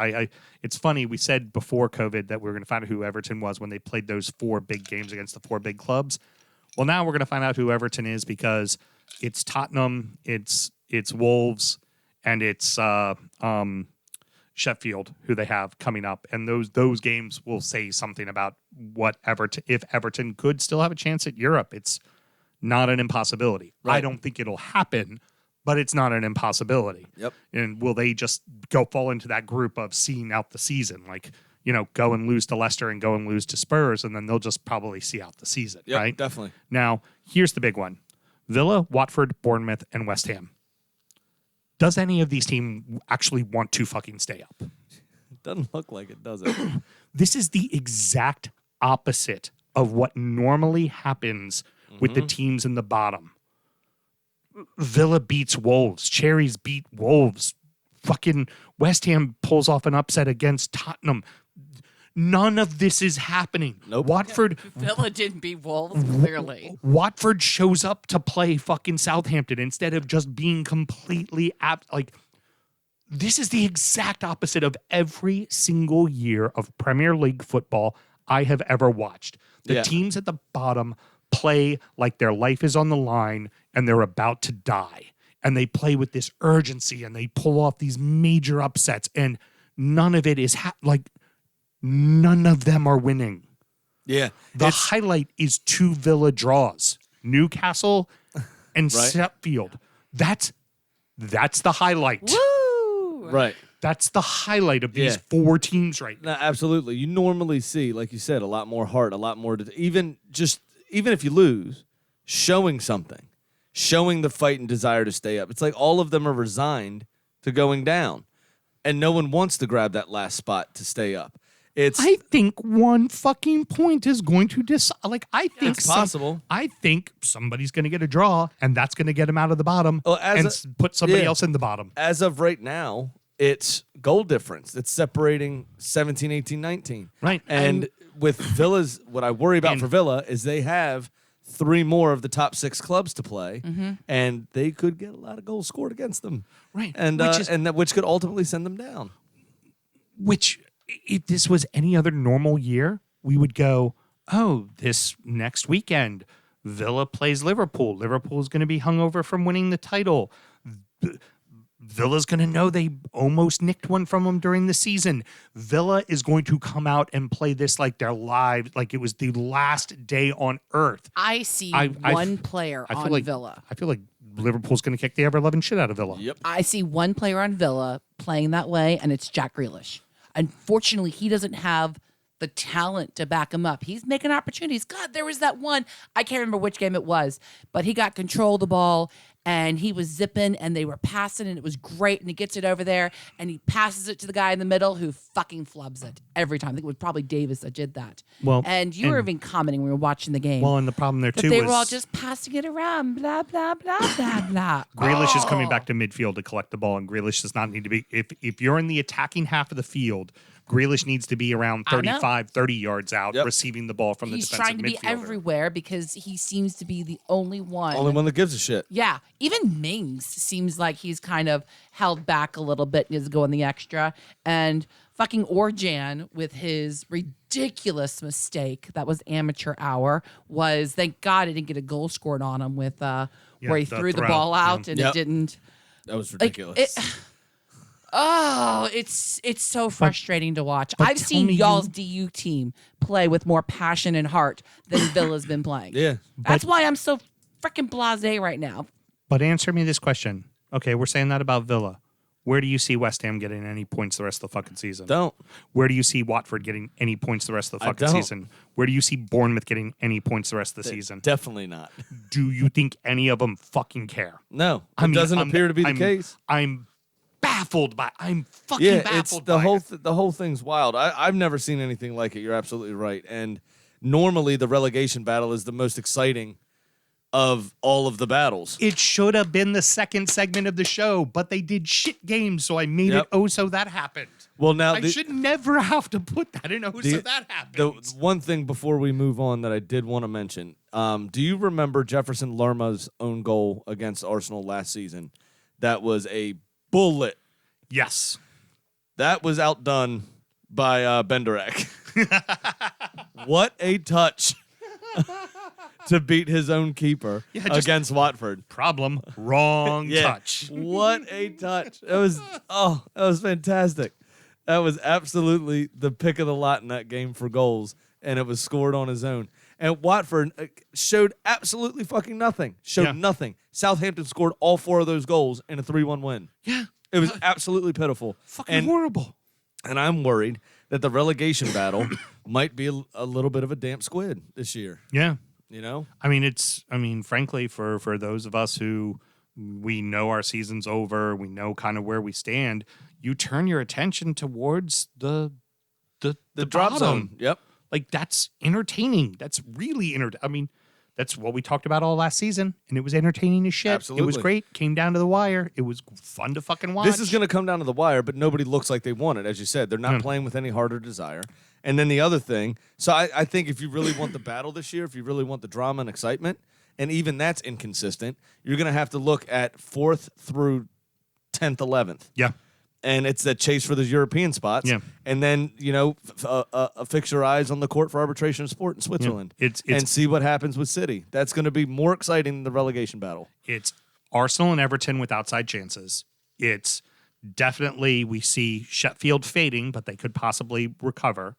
It's funny, we said before COVID that we were going to find out who Everton was when they played those 4 big games against the 4 big clubs. Well, now we're going to find out who Everton is because it's Tottenham, it's Wolves, and it's Sheffield, who they have coming up, and those games will say something about what if Everton could still have a chance at Europe. It's not an impossibility. Right. I don't think it'll happen, but it's not an impossibility. Yep. And will they just fall into that group of seeing out the season, like go and lose to Leicester and go and lose to Spurs, and then they'll just probably see out the season, Yep, right? definitely. Now, here's the big one: Villa, Watford, Bournemouth, and West Ham. Does any of these teams actually want to fucking stay up? It doesn't look like it, does it? This is the exact opposite of what normally happens with the teams in the bottom. Villa beats Wolves. Cherries beat Wolves. Fucking West Ham pulls off an upset against Tottenham. None of this is happening. Nope. Watford Villa didn't beat Wolves, clearly. Watford shows up to play fucking Southampton instead of just being completely this is the exact opposite of every single year of Premier League football I have ever watched. The Yeah. teams at the bottom play like their life is on the line and they're about to die. And they play with this urgency and they pull off these major upsets, and none of it is none of them are winning. Yeah. The highlight is 2 Villa draws, Newcastle and Right. Sheffield. That's the highlight. Woo! Right. That's the highlight of these Yeah. 4 teams right now. No, absolutely. You normally see, like you said, a lot more heart, a lot more. Even if you lose, showing something, showing the fight and desire to stay up. It's like all of them are resigned to going down, and no one wants to grab that last spot to stay up. I think 1 fucking point is going to decide. I think It's possible. I think somebody's going to get a draw, and that's going to get them out of the bottom Well, put somebody yeah. else in the bottom. As of right now, it's goal difference. It's separating 17, 18, 19. Right. And with Villa's, what I worry about And- for Villa is they have 3 more of the top 6 clubs to play, and they could get a lot of goals scored against them. Right. And which could ultimately send them down. Which, if this was any other normal year, we would go, oh, this next weekend, Villa plays Liverpool. Liverpool's going to be hungover from winning the title. Villa's going to know they almost nicked one from them during the season. Villa is going to come out and play this like their lives, like it was the last day on earth. I see I one player I feel on like Villa. I feel like Liverpool's going to kick the ever-loving shit out of Villa. Yep. I see one player on Villa playing that way, and it's Jack Grealish. Unfortunately, he doesn't have the talent to back him up. He's making opportunities. God, there was that one. I can't remember which game it was, but he got control of the ball, and he was zipping, and they were passing, and it was great, and he gets it over there, and he passes it to the guy in the middle who fucking flubs it every time. I think it was probably Davis that did that. Well, and you were even commenting when we were watching the game. Well, and the problem there that too they was were all just passing it around, blah, blah, blah, blah, blah. Grealish is coming back to midfield to collect the ball, and Grealish does not need to be. If you're in the attacking half of the field, Grealish needs to be around 35, 30 yards out, Yep. receiving the ball from He's the trying defensive to be midfielder. everywhere because he seems to be the only one. Only one that gives a shit. Yeah, even Mings seems like he's kind of held back a little bit and is going the extra. And fucking Orjan with his ridiculous mistake, that was amateur hour, was thank God he didn't get a goal scored on him with where he the threw the throw, ball out yeah. and Yep. it didn't. That was Like, ridiculous. It's so frustrating to watch. but I've tell seen me y'all's DU team play with more passion and heart than Villa's been playing. yeah. That's why I'm so freaking blasé right now. But answer me this question. Okay, we're saying that about Villa. Where do you see West Ham getting any points the rest of the fucking season? Don't. Where do you see Watford getting any points the rest of the fucking don't. season? Where do you see Bournemouth getting any points the rest of the season? Definitely not. Do you think any of them fucking care? No, I mean, doesn't appear to be the case. I'm baffled by. I'm fucking Yeah, baffled. it's the by whole it. the whole thing's wild. I've never seen anything like it. You're absolutely right. And normally the relegation battle is the most exciting of all of the battles. It should have been the second segment of the show, but they did shit games, so I made Yep. it so that happened. Well, now I should never have to put that in so that happened. the one thing before we move on that I did want to mention. Do you remember Jefferson Lerma's own goal against Arsenal last season? That was a bullet. Yes. That was outdone by Benderek. What a touch to beat his own keeper against Watford. Problem. Wrong touch. What a touch. That was fantastic. That was absolutely the pick of the lot in that game for goals, and it was scored on his own. And Watford showed absolutely fucking nothing. Nothing. Southampton scored all 4 of those goals in a 3-1 win. Yeah. It was absolutely pitiful. Fucking horrible. And I'm worried that the relegation battle might be a little bit of a damp squid this year. Yeah. You know? I mean, frankly, for those of us who we know our season's over, we know kind of where we stand, you turn your attention towards the drop bottom. zone. Yep. Like, that's entertaining. That's really I mean, that's what we talked about all last season, and it was entertaining as shit. Absolutely. It was great. Came down to the wire. It was fun to fucking watch. This is going to come down to the wire, but nobody looks like they want it. As you said, they're not playing with any heart or desire. And then the other thing, so I think if you really want the battle this year, if you really want the drama and excitement, and even that's inconsistent, you're going to have to look at 4th through 10th, 11th. Yeah. And it's that chase for those European spots. Yeah. And then, fix your eyes on the court for arbitration of sport in Switzerland. It's and see what happens with City. That's going to be more exciting than the relegation battle. It's Arsenal and Everton with outside chances. It's definitely, we see Sheffield fading, but they could possibly recover.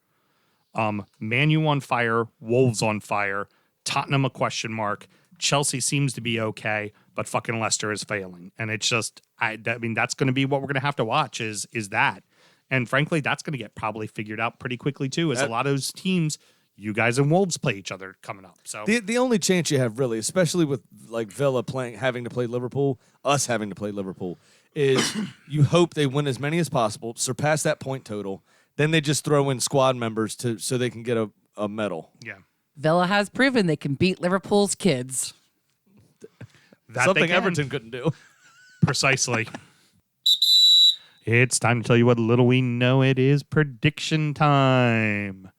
Man U on fire, Wolves on fire, Tottenham a question mark. Chelsea seems to be okay, but fucking Leicester is failing. And it's just, I mean, that's going to be what we're going to have to watch is that. And frankly, that's going to get probably figured out pretty quickly too, as a lot of those teams, you guys and Wolves play each other coming up. So the only chance you have really, especially with like Villa having to play Liverpool, us having to play Liverpool, is you hope they win as many as possible, surpass that point total, then they just throw in squad members so they can get a medal. yeah. Villa has proven they can beat Liverpool's kids. That Something they can. Everton couldn't do. Precisely. It's time to tell you what little we know. It is prediction time.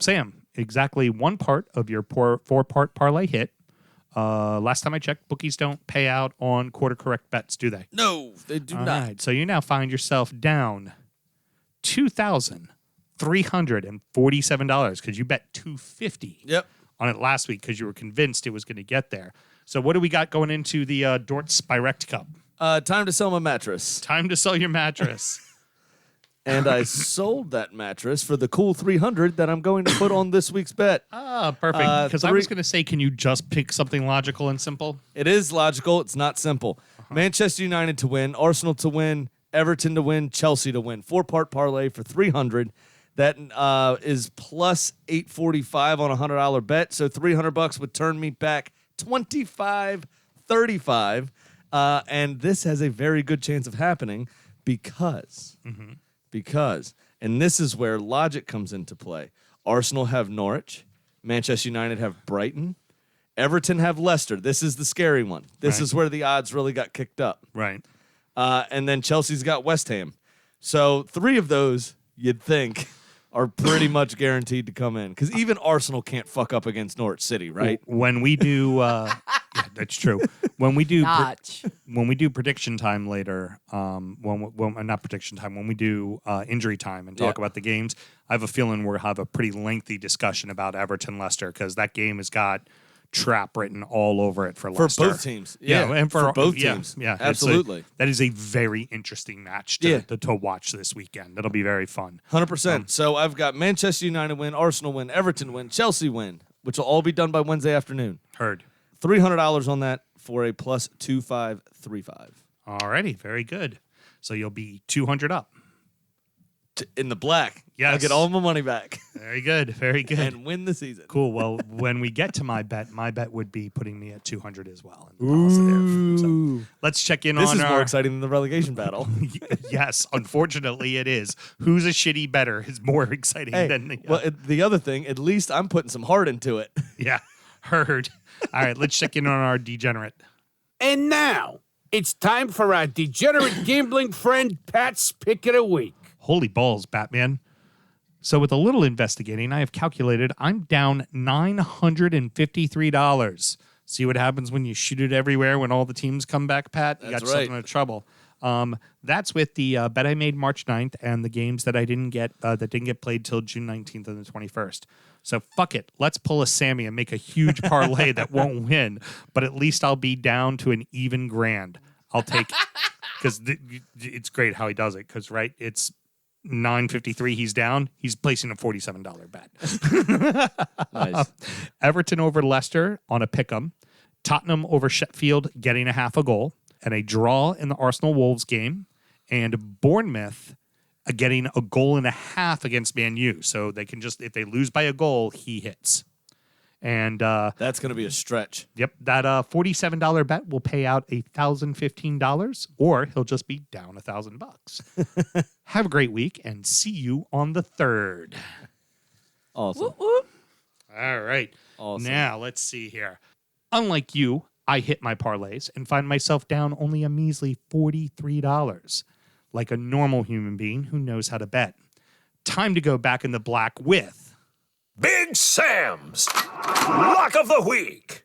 Sam, exactly one part of your 4-part parlay hit. Last time I checked, bookies don't pay out on quarter correct bets, do they? No, they do All not. right, so you now find yourself down $2,347 because you bet $250 Yep. on it last week because you were convinced it was going to get there. So what do we got going into the Dort Spirect Cup? Time to sell my mattress. Time to sell your mattress. And I sold that mattress for the cool 300 that I'm going to put on this week's bet. Ah, perfect. Because I was going to say, can you just pick something logical and simple? It is logical. It's not simple. Manchester United to win, Arsenal to win, Everton to win, Chelsea to win. 4-part parlay for 300. That is plus 845 on a $100 bet. So $300 would turn me back $25.35. And this has a very good chance of happening because, and this is where logic comes into play. Arsenal have Norwich, Manchester United have Brighton, Everton have Leicester. This is the scary one. This is where the odds really got kicked up. Right. And then Chelsea's got West Ham. So 3 of those, you'd think, are pretty much guaranteed to come in. Because even Arsenal can't fuck up against Norwich City, right? When we do, yeah, that's true. When we do, Notch. when we do prediction time later, not prediction time, when we do injury time and talk about the games, I have a feeling we'll have a pretty lengthy discussion about Everton Leicester because that game has got trap written all over it for Leicester. For both teams. Yeah, and for both yeah, teams. Yeah, absolutely. that is a very interesting match to watch this weekend. That'll be very fun. 100%. So I've got Manchester United win, Arsenal win, Everton win, Chelsea win, which will all be done by Wednesday afternoon. Heard. $300 on that for a plus 2535. Alrighty, very good. So you'll be 200 up. In the black. Yes. I'll get all my money back. Very good, very good. And win the season. Cool. Well, when we get to my bet would be putting me at 200 as well. In the positive. So let's check in This on is our. more exciting than the relegation battle. Yes, unfortunately it is. Who's a shitty better is more exciting than the. Well, the other thing, at least I'm putting some heart into it. Yeah, heard. All right, let's check in on our degenerate. And now, it's time for our degenerate gambling friend Pat's Pick of the Week. Holy balls, Batman. So with a little investigating, I have calculated I'm down $953. See what happens when you shoot it everywhere when all the teams come back, Pat? You got That's yourself right. into trouble. That's with the bet I made March 9th and the games that I didn't get that didn't get played till June 19th and the 21st. So fuck it. Let's pull a Sammy and make a huge parlay that won't win, but at least I'll be down to an even grand. I'll take because it's great how he does it because, right, it's $9.53 he's down. He's placing a $47 bet. Nice. Everton over Leicester on a pick'em. Tottenham over Sheffield getting a half a goal. And a draw in the Arsenal-Wolves game. And Bournemouth getting a goal and a half against Man U. So they can just, if they lose by a goal, he hits. And That's going to be a stretch. yep, that $47 bet will pay out $1,015, or he'll just be down $1,000. Have a great week, and see you on the 3rd. Awesome. All right. Awesome. Now let's see here. Unlike you, I hit my parlays and find myself down only a measly $43, like a normal human being who knows how to bet. Time to go back in the black with Big Sam's Lock of the Week.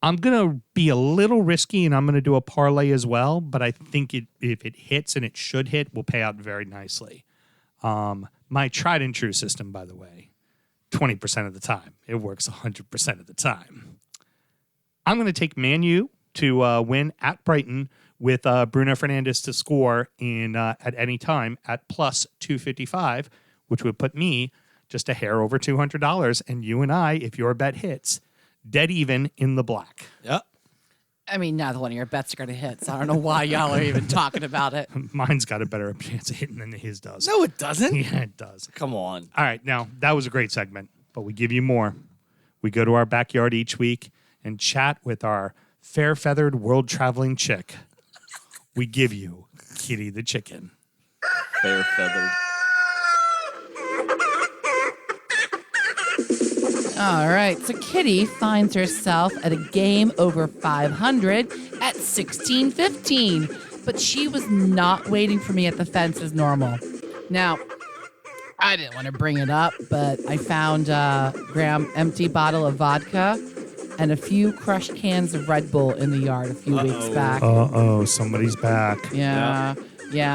I'm going to be a little risky, and I'm going to do a parlay as well, but I think if it hits, and it should hit, will pay out very nicely. My tried and true system, by the way, 20% of the time. It works 100% of the time. I'm going to take Man U to win at Brighton with Bruno Fernandes to score at any time at plus 255, which would put me just a hair over $200, and you and I, if your bet hits, dead even in the black. Yep. I mean, neither one of your bets are going to hit, so I don't know why y'all are even talking about it. Mine's got a better chance of hitting than his does. No, it doesn't. Yeah, it does. Come on. All right, now, that was a great segment, but we give you more. We go to our backyard each week and chat with our fair-feathered world-traveling chick. We give you Kitty the chicken. Fair feathered. All right, so Kitty finds herself at a game over 500 at 16:15, but she was not waiting for me at the fence as normal. Now, I didn't want to bring it up, but I found a empty bottle of vodka and a few crushed cans of Red Bull in the yard a few weeks back. Uh-oh, somebody's back. Yeah,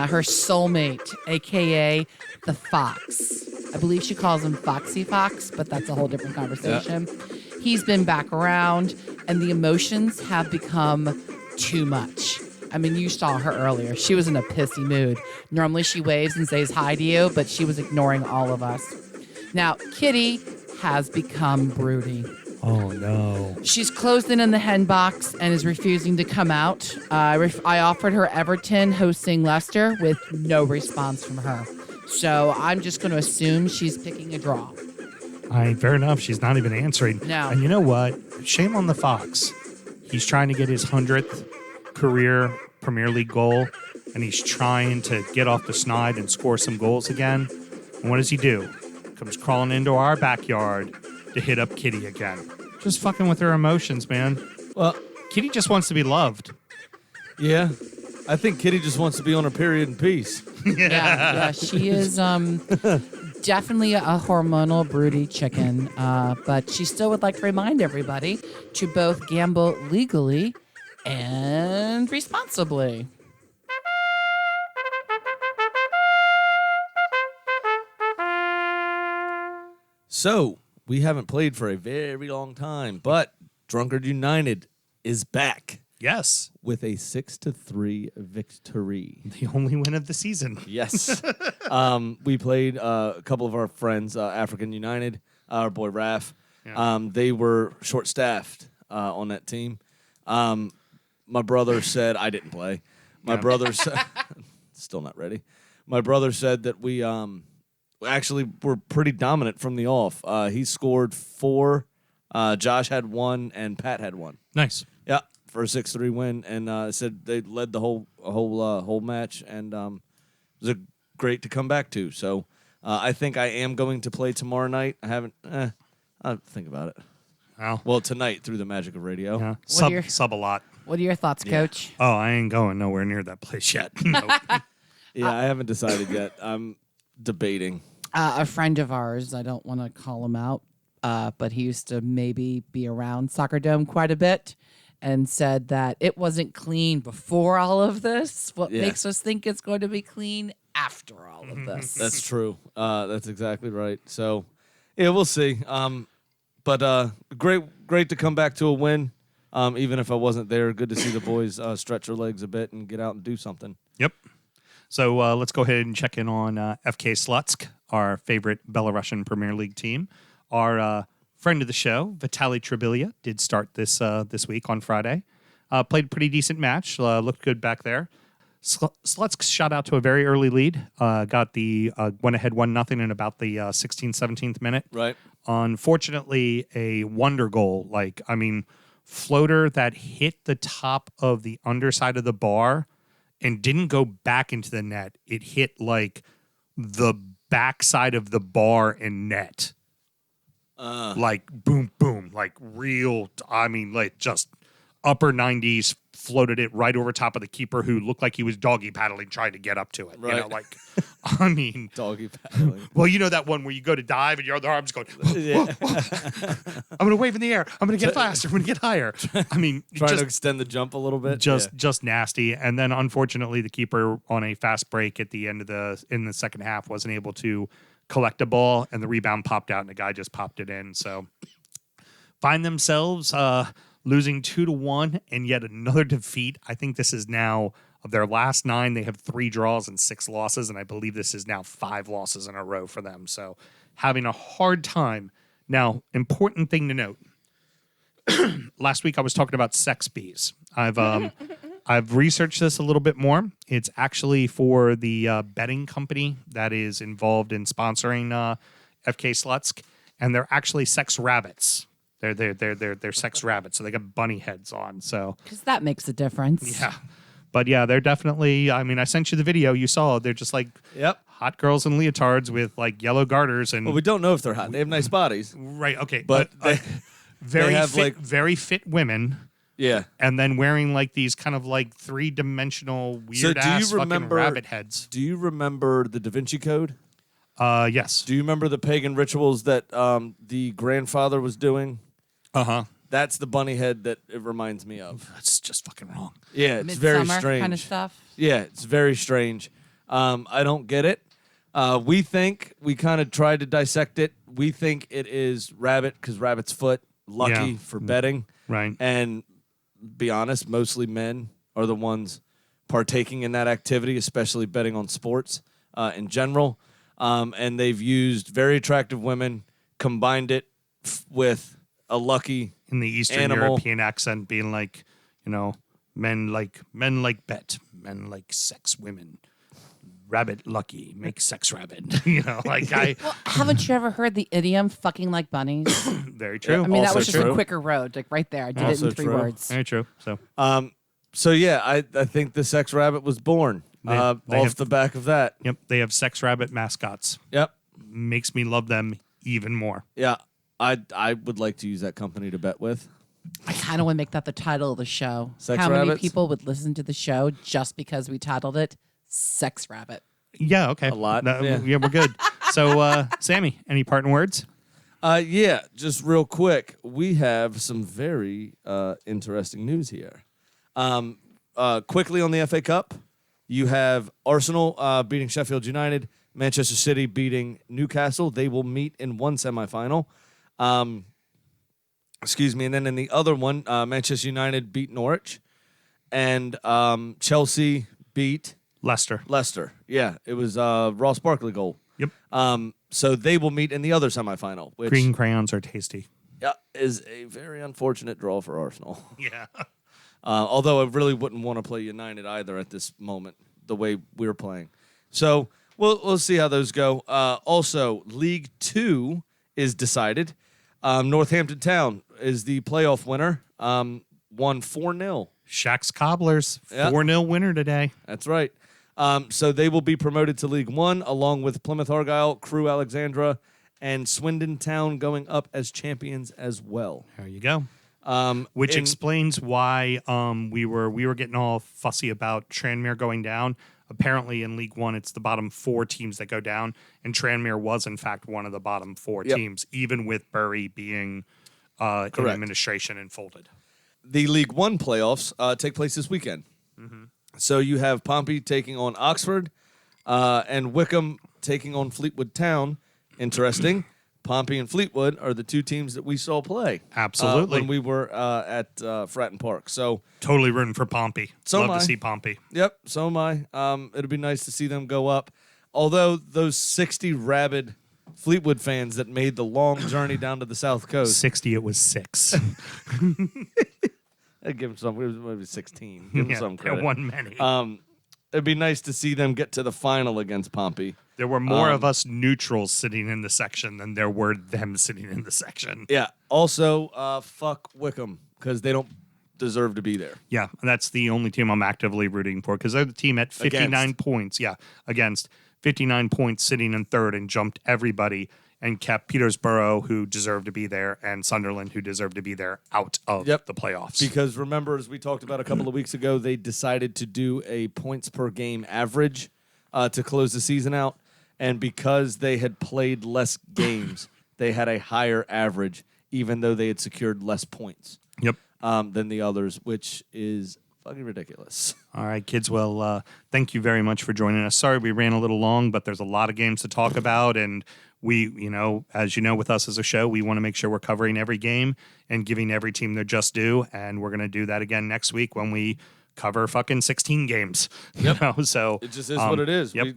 her soulmate, a.k.a. the Fox. I believe she calls him Foxy Fox, but that's a whole different conversation. Yeah. He's been back around, and the emotions have become too much. I mean, you saw her earlier. She was in a pissy mood. Normally she waves and says hi to you, but she was ignoring all of us. Now, Kitty has become broody. Oh, no. She's closed in the hen box and is refusing to come out. I offered her Everton hosting Leicester with no response from her. So I'm just going to assume she's picking a draw. Fair enough. She's not even answering. No. And you know what? Shame on the Fox. He's trying to get his 100th career Premier League goal, and he's trying to get off the snide and score some goals again. And what does he do? Comes crawling into our backyard to hit up Kitty again. Just fucking with her emotions, man. Well, Kitty just wants to be loved. yeah. I think Kitty just wants to be on her period in peace. Yeah, she is definitely a hormonal broody chicken, but she still would like to remind everybody to both gamble legally and responsibly. So, we haven't played for a very long time, but Drunkard United is back Yes. with a 6-3 victory. The only win of the season. Yes. We played a couple of our friends, African United, our boy Raf. Yeah. They were short-staffed. on that team. My brother said I didn't play. My brother said still not ready. My brother said that we actually were pretty dominant from the off. He scored 4. Josh had 1, and Pat had 1. Nice. Yeah, for a 6-3 win, and said they led the whole match, and it was great to come back to. So I think I am going to play tomorrow night. I haven't. I'll think about it. Well, tonight through the magic of radio. Yeah. Sub a lot. What are your thoughts, Coach? Oh, I ain't going nowhere near that place yet. No. Yeah, I haven't decided yet. I'm debating. A friend of ours, I don't want to call him out, but he used to maybe be around Soccer Dome quite a bit and said that it wasn't clean before all of this. What makes us think it's going to be clean after all of this? That's true. That's exactly right. So, yeah, we'll see. But great to come back to a win. Even if I wasn't there, good to see the boys stretch their legs a bit and get out and do something. Yep. So let's go ahead and check in on FK Slutsk, our favorite Belarusian Premier League team. Our friend of the show, Vitaly Tribilia, did start this week on Friday. Played a pretty decent match. Looked good back there. Slutsk shot out to a very early lead. Got the went ahead 1-0 in about the 16th, 17th minute. Right. Unfortunately, a wonder goal. Floater that hit the top of the underside of the bar and didn't go back into the net. It hit the backside of the bar and net. Boom, boom, just upper 90s, floated it right over top of the keeper who looked like he was doggy paddling trying to get up to it. Right. Doggy paddling. Well, you know that one where you go to dive and your other arm's going, Yeah. I'm going to wave in the air. I'm going to get faster. I'm going to get higher. Trying to extend the jump a little bit. Just nasty. And then unfortunately the keeper on a fast break at the end of in the second half wasn't able to collect a ball, and the rebound popped out and the guy just popped it in. So find themselves losing 2-1 and yet another defeat. I think this is now, of their last 9, they have 3 draws and 6 losses, and I believe this is now 5 losses in a row for them. So having a hard time. Now, important thing to note. Last week I was talking about sex bees. I've researched this a little bit more. It's actually for the betting company that is involved in sponsoring FK Slutsk, and they're actually sex rabbits. They're sex rabbits, so they got bunny heads on. So because that makes a difference. Yeah, but yeah, they're definitely. I mean, I sent you the video. You saw. They're just hot girls in leotards with yellow garters and. Well, we don't know if they're hot. They have nice bodies, right? Okay, but very fit women. Yeah, and then wearing these kind of 3-dimensional weird ass fucking rabbit heads. Do you remember the Da Vinci Code? Yes. Do you remember the pagan rituals that the grandfather was doing? That's the bunny head that it reminds me of. That's just fucking wrong. Yeah, it's very strange. Kind of stuff. Yeah, it's very strange. I don't get it. We think we kind of tried to dissect it. We think it is rabbit because rabbit's foot, lucky for betting. Right. And be honest, mostly men are the ones partaking in that activity, especially betting on sports in general. And they've used very attractive women, combined it with a lucky in the Eastern animal. European accent, being men like bet, men like sex women. Rabbit lucky, make sex rabbit. Well, haven't you ever heard the idiom "fucking like bunnies"? Very true. I mean, that Also was just true. a quicker road, right there. I did Also it in 3 true. words. Very true. So, So yeah, I think the sex rabbit was born They off have- the back of that. yep, they have sex rabbit mascots. Yep. Makes me love them even more. Yeah. I would like to use that company to bet with. I kind of want to make that the title of the show. Sex How many rabbits? people would listen to the show just because we titled it "Sex Rabbit"? Yeah. Okay. A lot, Yeah, we're good. So, Sammy, any parting words? Yeah, just real quick, we have some very interesting news here. Quickly on the FA Cup, you have Arsenal beating Sheffield United, Manchester City beating Newcastle. They will meet in one semifinal. Excuse me. And then in the other one, Manchester United beat Norwich, and Chelsea beat Leicester. Yeah, it was Ross Barkley goal. Yep. So they will meet in the other semifinal. Which, Green crayons are tasty. Yeah, is a very unfortunate draw for Arsenal. Yeah. Although I really wouldn't want to play United either at this moment, the way we're playing. So we'll see how those go. Also, League 2 is decided. Northampton Town is the playoff winner. Won 4-0. Shaq's Cobblers, Yeah. 4-0 winner today. That's right. So they will be promoted to League 1, along with Plymouth Argyle, Crewe Alexandra, and Swindon Town going up as champions as well. There you go. Which explains why we were getting all fussy about Tranmere going down. Apparently in League 1, it's the bottom 4 teams that go down, and Tranmere was, in fact, one of the bottom 4 teams, even with Bury being in administration and folded. The League 1 playoffs take place this weekend. Mm-hmm. So you have Pompey taking on Oxford and Wickham taking on Fleetwood Town. Interesting. Pompey and Fleetwood are the 2 teams that we saw play. Absolutely. When we were at Fratton Park. So totally rooting for Pompey. So Love to see Pompey. Yep, so am I. It'll be nice to see them go up. Although those 60 rabid Fleetwood fans that made the long journey down to the South Coast. 60, it was 6. I'd give them some. It was maybe 16. Give them some credit. There won many. It'd be nice to see them get to the final against Pompey. There were more of us neutrals sitting in the section than there were them sitting in the section. Yeah. Also, fuck Wickham because they don't deserve to be there. Yeah, that's the only team I'm actively rooting for because they're the team at 59 points. Yeah, against 59 points, sitting in third and jumped everybody and kept Peterborough, who deserved to be there, and Sunderland, who deserved to be there, out of the playoffs. Because remember, as we talked about a couple of weeks ago, they decided to do a points per game average to close the season out. And because they had played less games, they had a higher average, even though they had secured less points than the others, which is fucking ridiculous. All right, kids. Well, thank you very much for joining us. Sorry we ran a little long, but there's a lot of games to talk about. And we, as you know, with us as a show, we want to make sure we're covering every game and giving every team their just due. And we're going to do that again next week when we cover fucking 16 games. So it just is what it is. Yep.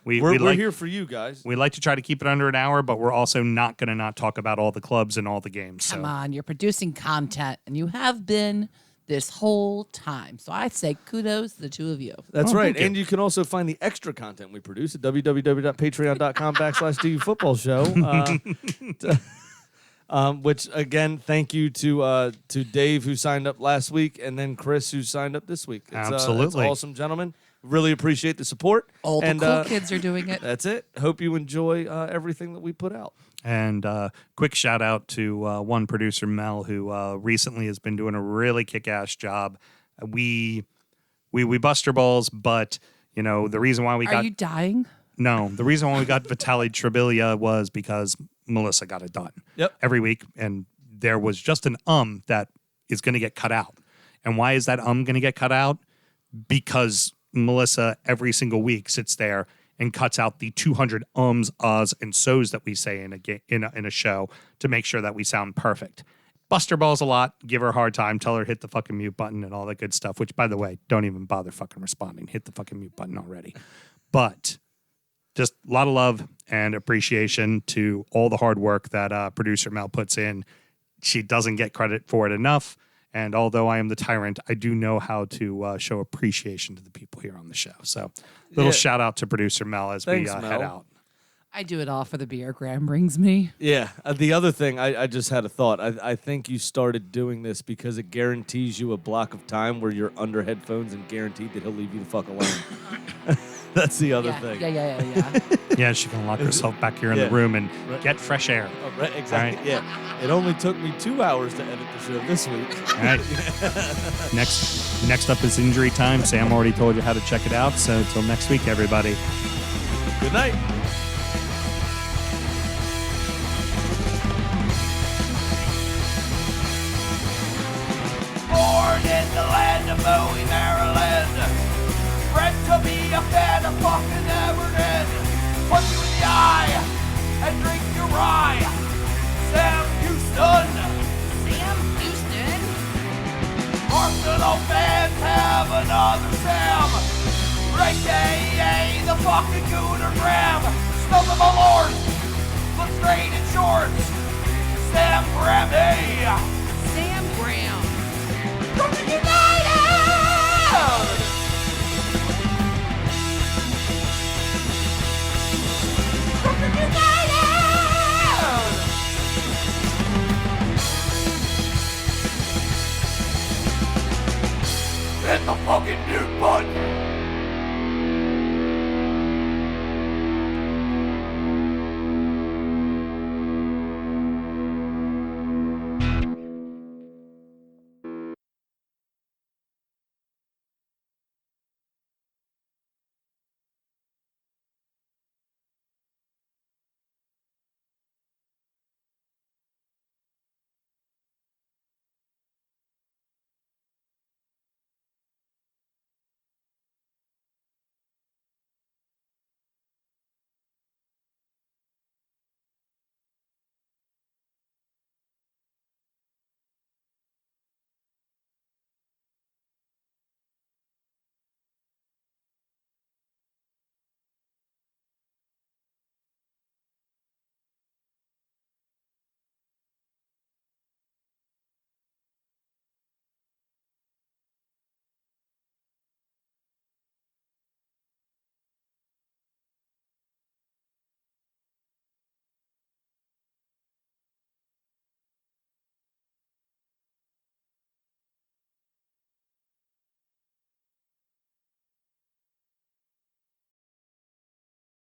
We're here for you guys. We like to try to keep it under an hour, but we're also not going to not talk about all the clubs and all the games. Come on, you're producing content, and you have been this whole time. So I say kudos to the 2 of you. That's right. And you can also find the extra content we produce at www.patreon.com/DUfootballshow. Which, again, thank you to Dave, who signed up last week, and then Chris, who signed up this week. Absolutely. It's awesome, gentlemen. Really appreciate the support. All the cool kids are doing it. That's it. Hope you enjoy everything that we put out. And quick shout out to one producer, Mel, who recently has been doing a really kick-ass job. We bust our balls, but the reason why we got... Are you dying? No, the reason why we got Vitaly Trabilia was because Melissa got it done every week, and there was just an that is going to get cut out. And why is that going to get cut out? Because Melissa every single week sits there and cuts out the 200 ums, ahs, and so's that we say in a show to make sure that we sound perfect. Bust her balls a lot, give her a hard time, tell her hit the fucking mute button and all that good stuff, which, by the way, don't even bother fucking responding. Hit the fucking mute button already. But just a lot of love and appreciation to all the hard work that producer Mel puts in. She doesn't get credit for it enough. And although I am the tyrant, I do know how to show appreciation to the people here on the show. So little shout out to producer Mel as we head out. I do it all for the beer Graham brings me. Yeah. The other thing, I just had a thought. I think you started doing this because it guarantees you a block of time where you're under headphones and guaranteed that he'll leave you the fuck alone. That's the other thing. Yeah. Yeah, she can lock herself back here in the room and get fresh air. Oh, right, exactly. Right. Yeah. It only took me 2 hours to edit the show this week. All right. Next up is Injury Time. Sam already told you how to check it out. So until next week, everybody. Good night. Born in the land of Bowie, Maryland. Bred to be a fan of fucking Everton. Punch you in the eye and drink your rye. Sam Huston. Sam Huston. Arsenal fans have another Sam. AKA the fucking Gooner Graham. Snub of my lord. Look straight in shorts. Sam Grammy. Sam Graham. Drunkard United. Drunkard United. Hit the fucking mute button.